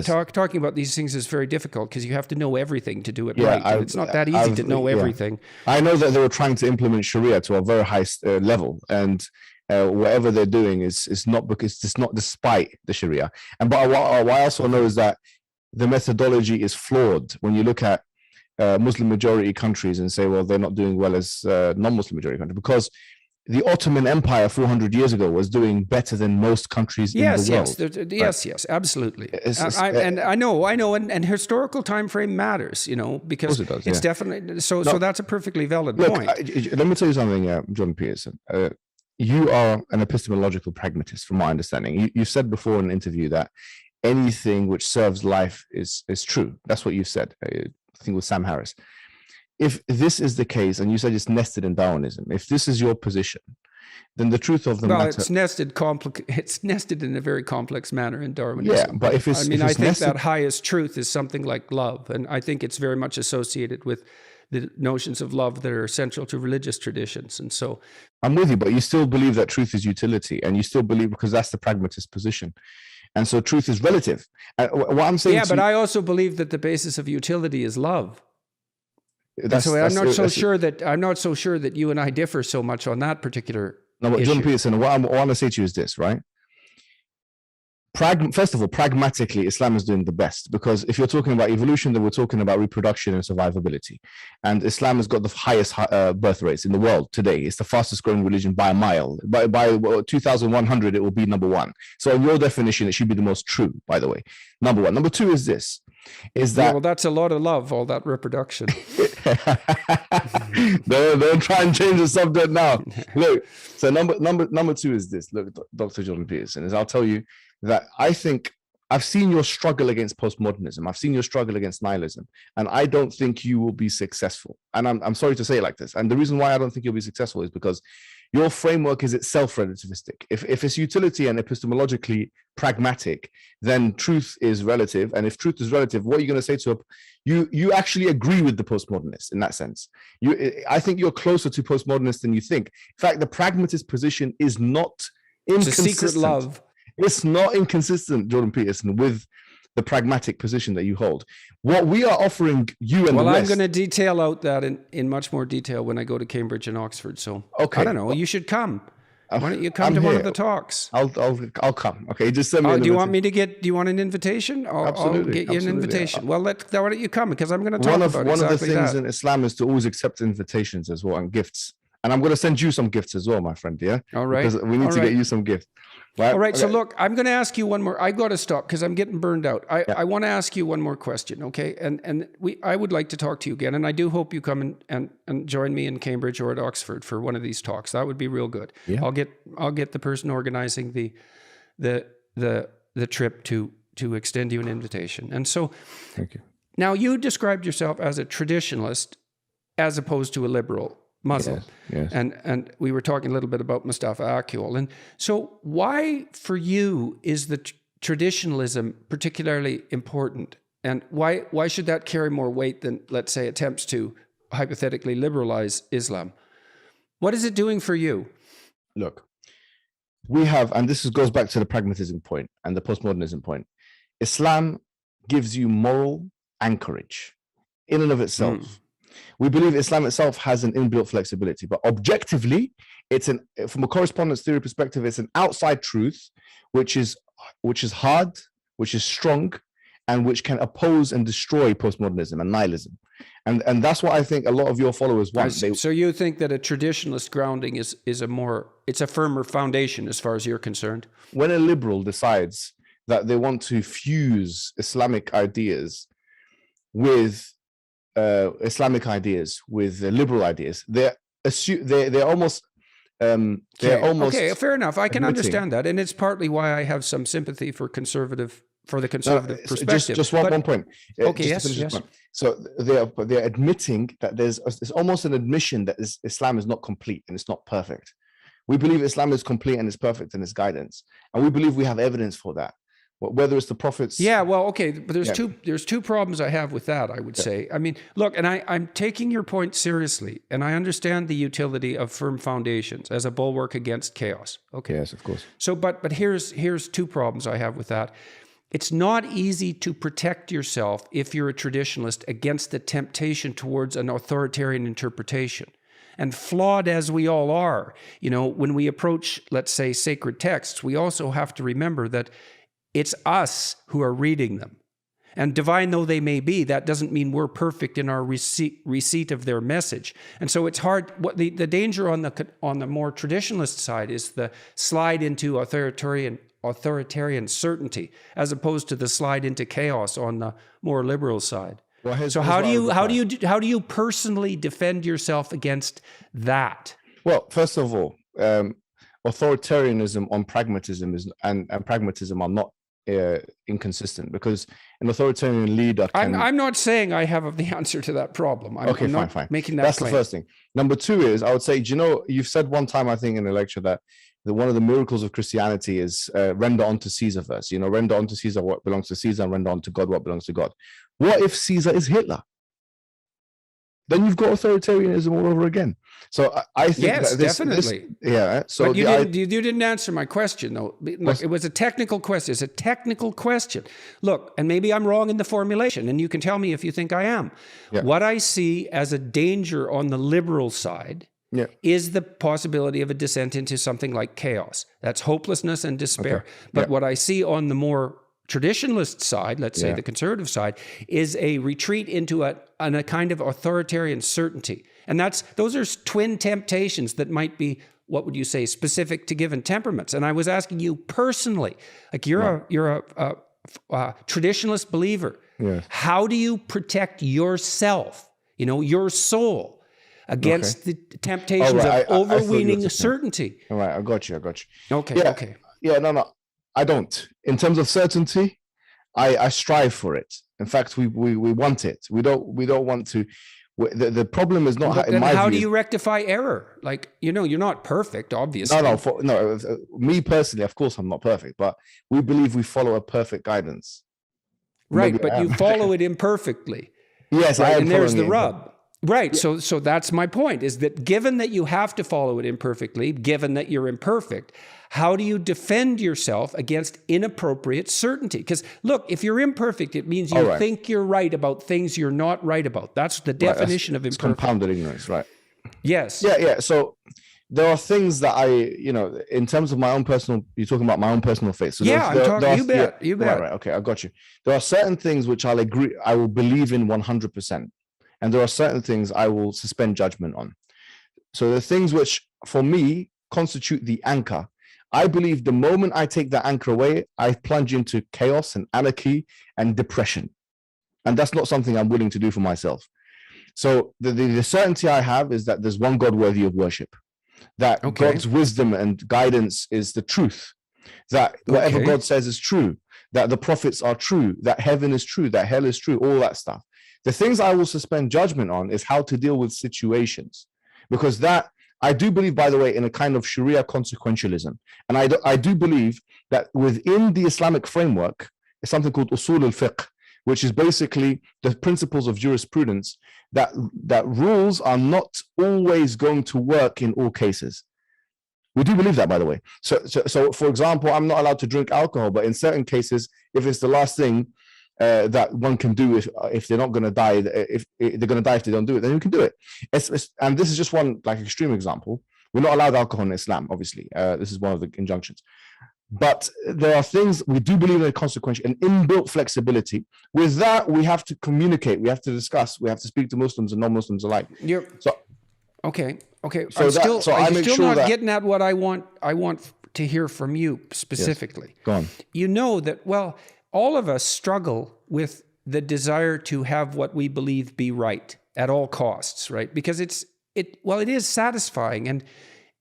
talking about these things is very difficult because you have to know everything to do it right. And it's not that easy to know everything. I know that they were trying to implement Sharia to a very high level, and whatever they're doing is not because it's not despite the Sharia. But what I also know is that the methodology is flawed when you look at Muslim majority countries and say, well, they're not doing well as non-Muslim majority countries, because the Ottoman Empire 400 years ago was doing better than most countries in the world. Yes, absolutely. I know, and historical time frame matters, because it's definitely so. So that's a perfectly valid point. Let me tell you something, John Peterson. You are an epistemological pragmatist, from my understanding. You said before in an interview that anything which serves life is true. That's what you said, I think with Sam Harris. If this is the case, and you said it's nested in Darwinism, if this is your position, then the truth of the matter... It's nested in a very complex manner in Darwinism. Yeah, but if it's... I think that highest truth is something like love, and I think it's very much associated with the notions of love that are central to religious traditions. And so I'm with you, but you still believe that truth is utility, and you still believe, because that's the pragmatist position. And so truth is relative. What I'm saying, but I also believe that the basis of utility is love. I'm not so sure that you and I differ so much on that particular issue. John Peterson, what I want to say to you is this, right? First of all, pragmatically, Islam is doing the best, because if you're talking about evolution, then we're talking about reproduction and survivability. And Islam has got the highest birth rates in the world today. It's the fastest growing religion by a mile. By 2100, it will be number 1. So in your definition, it should be the most true, by the way. Number 1. Number 2 is this, is that... well, that's a lot of love, all that reproduction. Don't try and change the subject now. Look, so number two is this. Look, Dr. Jordan Peterson, is I'll tell you that I think I've seen your struggle against postmodernism. I've seen your struggle against nihilism, and I don't think you will be successful. And I'm sorry to say it like this. And the reason why I don't think you'll be successful is because your framework is itself relativistic. If it's utility and epistemologically pragmatic, then truth is relative. And if truth is relative, what are you going to say to you actually agree with the postmodernists in that sense. I think you're closer to postmodernists than you think. In fact, the pragmatist position is not inconsistent. It's a secret love. It's not inconsistent, Jordan Peterson, with the pragmatic position that you hold. What we are offering you and well, the rest... I'm going to detail out that in much more detail when I go to Cambridge and Oxford. So okay. I don't know. You should come. Why don't you come to one of the talks? I'll come. Okay, just send me. Do you want me to get? Do you want an invitation? Absolutely. I'll get you an invitation. Yeah. Well, why don't you come? Because I'm going to talk about one exactly of the things that. in Islam is to always accept invitations as well and gifts. And I'm going to send you some gifts as well, my friend. Yeah. All right. Because we need to get you some gifts. Right? All right. Okay. So look, I'm going to ask you one more. I've got to stop because I'm getting burned out. I want to ask you one more question. Okay. And I would like to talk to you again. And I do hope you come and join me in Cambridge or at Oxford for one of these talks. That would be real good. Yeah. I'll get the person organizing the trip to extend you an invitation. And so thank you. Now you described yourself as a traditionalist as opposed to a liberal Muslim. Yes. And we were talking a little bit about Mustafa Akyol. And so why for you is the traditionalism particularly important? And why should that carry more weight than, let's say, attempts to hypothetically liberalize Islam? What is it doing for you? Look, we have, and this goes back to the pragmatism point and the postmodernism point. Islam gives you moral anchorage in and of itself. We believe Islam itself has an inbuilt flexibility, but objectively, from a correspondence theory perspective, it's an outside truth, which is hard, which is strong, and which can oppose and destroy postmodernism and nihilism. And that's what I think a lot of your followers want. So you think that a traditionalist grounding is it's a firmer foundation as far as you're concerned? When a liberal decides that they want to fuse Islamic ideas with liberal ideas, they're almost okay, fair enough. I can understand that, and it's partly why I have some sympathy for the conservative perspective. Just one point. Okay, yes. So they're admitting that it's almost an admission that Islam is not complete and it's not perfect. We believe Islam is complete and it's perfect in its guidance, and we believe we have evidence for that. Whether it's the prophets. Yeah, well, okay, but there's two problems I have with that, I would say. I mean, look, and I'm taking your point seriously, and I understand the utility of firm foundations as a bulwark against chaos. Okay. Yes, of course. So, but here's two problems I have with that. It's not easy to protect yourself if you're a traditionalist against the temptation towards an authoritarian interpretation. And flawed as we all are, when we approach, let's say, sacred texts, we also have to remember that it's us who are reading them. And divine though they may be, that doesn't mean we're perfect in our receipt of their message. And so it's hard. What the danger on the more traditionalist side is the slide into authoritarian certainty, as opposed to the slide into chaos on the more liberal side. Well, so how do you personally defend yourself against that? Well, first of all, authoritarianism on pragmatism and pragmatism are not inconsistent, because an authoritarian leader can... I'm not saying I have the answer to that problem. I'm not fine. Making that That's claim. The first thing. Number two is, I would say, you've said one time, I think in a lecture, that one of the miracles of Christianity is render unto Caesar first. Render unto Caesar what belongs to Caesar, and render unto God what belongs to God. What if Caesar is Hitler? Then you've got authoritarianism all over again. So I think yes, definitely. So but you didn't answer my question, though. Look, it was a technical question. It's a technical question. Look, and maybe I'm wrong in the formulation, and you can tell me if you think I am. Yeah. What I see as a danger on the liberal side is the possibility of a descent into something like chaos. That's hopelessness and despair. Okay. But what I see on the more traditionalist side, let's say the conservative side, is a retreat into a kind of authoritarian certainty. And those are twin temptations that might be, what would you say, specific to given temperaments. And I was asking you personally, like you're a traditionalist believer. Yes. How do you protect yourself your soul against the temptations right. of I thought you were overweening saying- certainty. All right, I got you. Okay, Yeah. okay. Yeah, no, I don't. In terms of certainty, I strive for it. In fact, we want it. We don't want to. The problem is not But in then my how view. do you rectify error? Like, you're not perfect, obviously. No. Me personally, of course, I'm not perfect, but we believe we follow a perfect guidance. Right, Maybe but I you am. follow it imperfectly. Yes, I Right, am. and there's the following it. rub. Right, so that's my point, is that given that you have to follow it imperfectly, given that you're imperfect, how do you defend yourself against inappropriate certainty? Because look, if you're imperfect, it means you All right. think you're right about things you're not right about. That's the definition of It's imperfect. compounded ignorance, right? Yes. Yeah. So there are things that in terms of my own personal, you're talking about my own personal faith. So Yeah, I'm talking, you bet. Right. Okay, I got you. There are certain things which I will believe in 100%. And there are certain things I will suspend judgment on. So the things which, for me, constitute the anchor. I believe the moment I take that anchor away, I plunge into chaos and anarchy and depression. And that's not something I'm willing to do for myself. So the certainty I have is that there's one God worthy of worship, that God's wisdom and guidance is the truth, that whatever God says is true, that the prophets are true, that heaven is true, that hell is true, all that stuff. The things I will suspend judgment on is how to deal with situations, because that I do believe, by the way, in a kind of Sharia consequentialism. And I do believe that within the Islamic framework is something called usul al-fiqh, which is basically the principles of jurisprudence, that rules are not always going to work in all cases. We do believe that, by the way. So for example, I'm not allowed to drink alcohol, but in certain cases, if it's the last thing that one can do if they're not going to die, if they're going to die if they don't do it, then you can do it. And this is just one extreme example. We're not allowed alcohol in Islam, obviously. This is one of the injunctions. But there are things we do believe in, consequential and inbuilt flexibility. With that, we have to communicate, we have to discuss, we have to speak to Muslims and non-Muslims alike. Okay. So I'm still not getting at what I want to hear from you specifically. Yes. Go on. You know that, all of us struggle with the desire to have what we believe be right at all costs, right? Because it is satisfying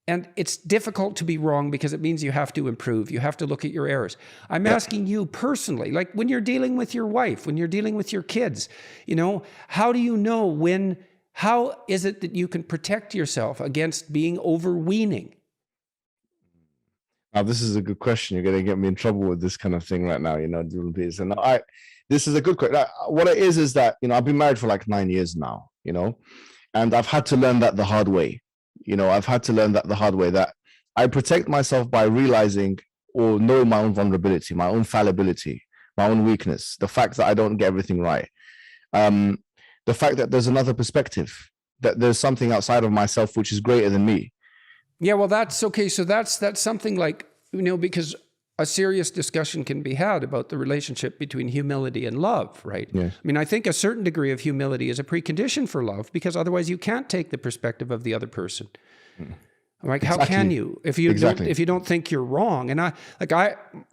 and it's difficult to be wrong because it means you have to improve. You have to look at your errors. I'm asking you personally, like when you're dealing with your wife, when you're dealing with your kids, how do you know how is it that you can protect yourself against being overweening? Now, this is a good question. You're going to get me in trouble with this kind of thing right now, this is a good question. What it is that, I've been married for 9 years now, and I've had to learn that the hard way. That I protect myself by realizing or knowing my own vulnerability, my own fallibility, my own weakness, the fact that I don't get everything right. The fact that there's another perspective, that there's something outside of myself which is greater than me. Yeah, well, that's okay. So that's something like, because a serious discussion can be had about the relationship between humility and love, right? Yes. I mean, I think a certain degree of humility is a precondition for love, because otherwise you can't take the perspective of the other person. Like, how can you if you don't think you're wrong? And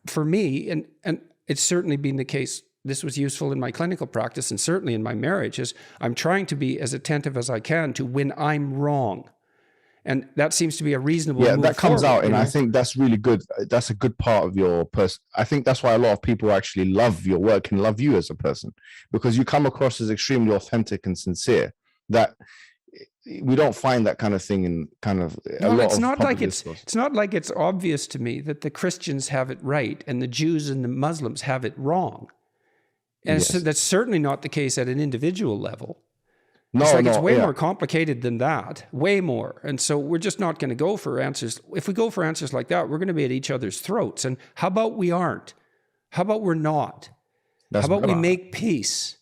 for me, and it's certainly been the case. This was useful in my clinical practice and certainly in my marriage. Is I'm trying to be as attentive as I can to when I'm wrong. And that seems to be a reasonable move that comes forward, out, and I think that's really good. That's a good part of your person. I think that's why a lot of people actually love your work and love you as a person, because you come across as extremely authentic and sincere. That we don't find that kind of thing in kind of a lot it's of not like discourse. it's not like it's obvious to me that the Christians have it right and the Jews and the Muslims have it wrong. And so that's certainly not the case at an individual level. It's way more complicated than that, way more. And so we're just not going to go for answers. If we go for answers like that, we're going to be at each other's throats. And how about we aren't? How about we're not? How about we make peace?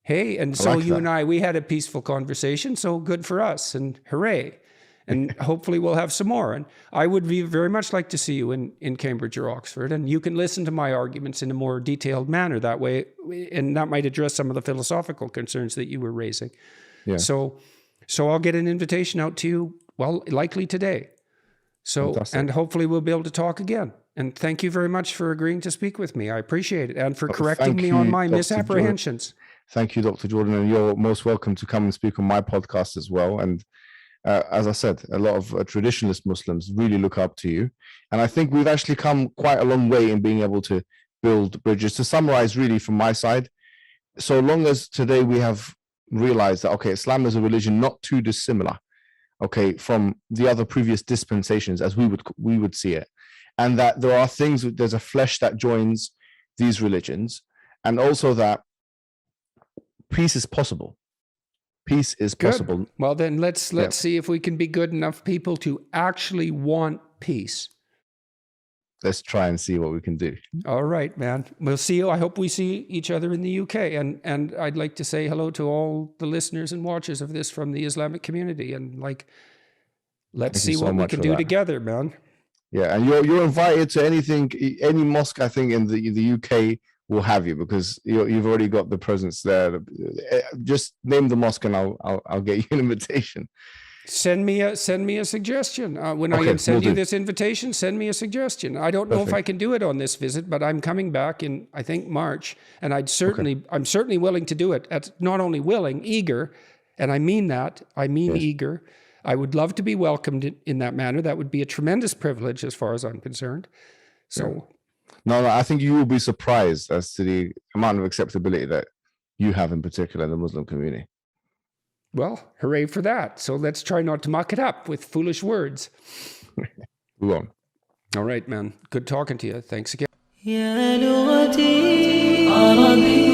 Hey, and so you and I, we had a peaceful conversation, so good for us, and hooray. And hopefully we'll have some more. And I would very much like to see you in Cambridge or Oxford, and you can listen to my arguments in a more detailed manner that way, and that might address some of the philosophical concerns that you were raising. Yeah. So I'll get an invitation out to you, likely today. So, fantastic. And hopefully we'll be able to talk again. And thank you very much for agreeing to speak with me. I appreciate it. And for correcting me on my misapprehensions. Thank you, Dr. Jordan, and you're most welcome to come and speak on my podcast as well. And as I said, a lot of traditionalist Muslims really look up to you. And I think we've actually come quite a long way in being able to build bridges. To summarize, really, from my side, so long as today we have realized that, okay, Islam is a religion not too dissimilar, okay, from the other previous dispensations as we would see it, and that there are things, there's a flesh that joins these religions, and also that peace is possible. Peace is possible. Good. Well, then let's see if we can be good enough people to actually want peace. Let's try and see what we can do. All right, man. We'll see you. I hope we see each other in the UK. And I'd like to say hello to all the listeners and watchers of this from the Islamic community. And let's see what we can do together, man. Yeah, and you're invited to any mosque, I think, in the UK will have you, because you've already got the presence there. Just name the mosque and I'll get you an invitation. Send me a suggestion. When I send you this invitation, send me a suggestion. I don't know if I can do it on this visit, but I'm coming back in, I think, March, and I'm certainly willing to do it. Not only willing, eager, and I mean that. I mean eager. I would love to be welcomed in that manner. That would be a tremendous privilege as far as I'm concerned. So, no, I think you will be surprised as to the amount of acceptability that you have, in particular, in the Muslim community. Well, hooray for that. So let's try not to muck it up with foolish words. Move on. All right, man. Good talking to you. Thanks again. يا لغتي عربية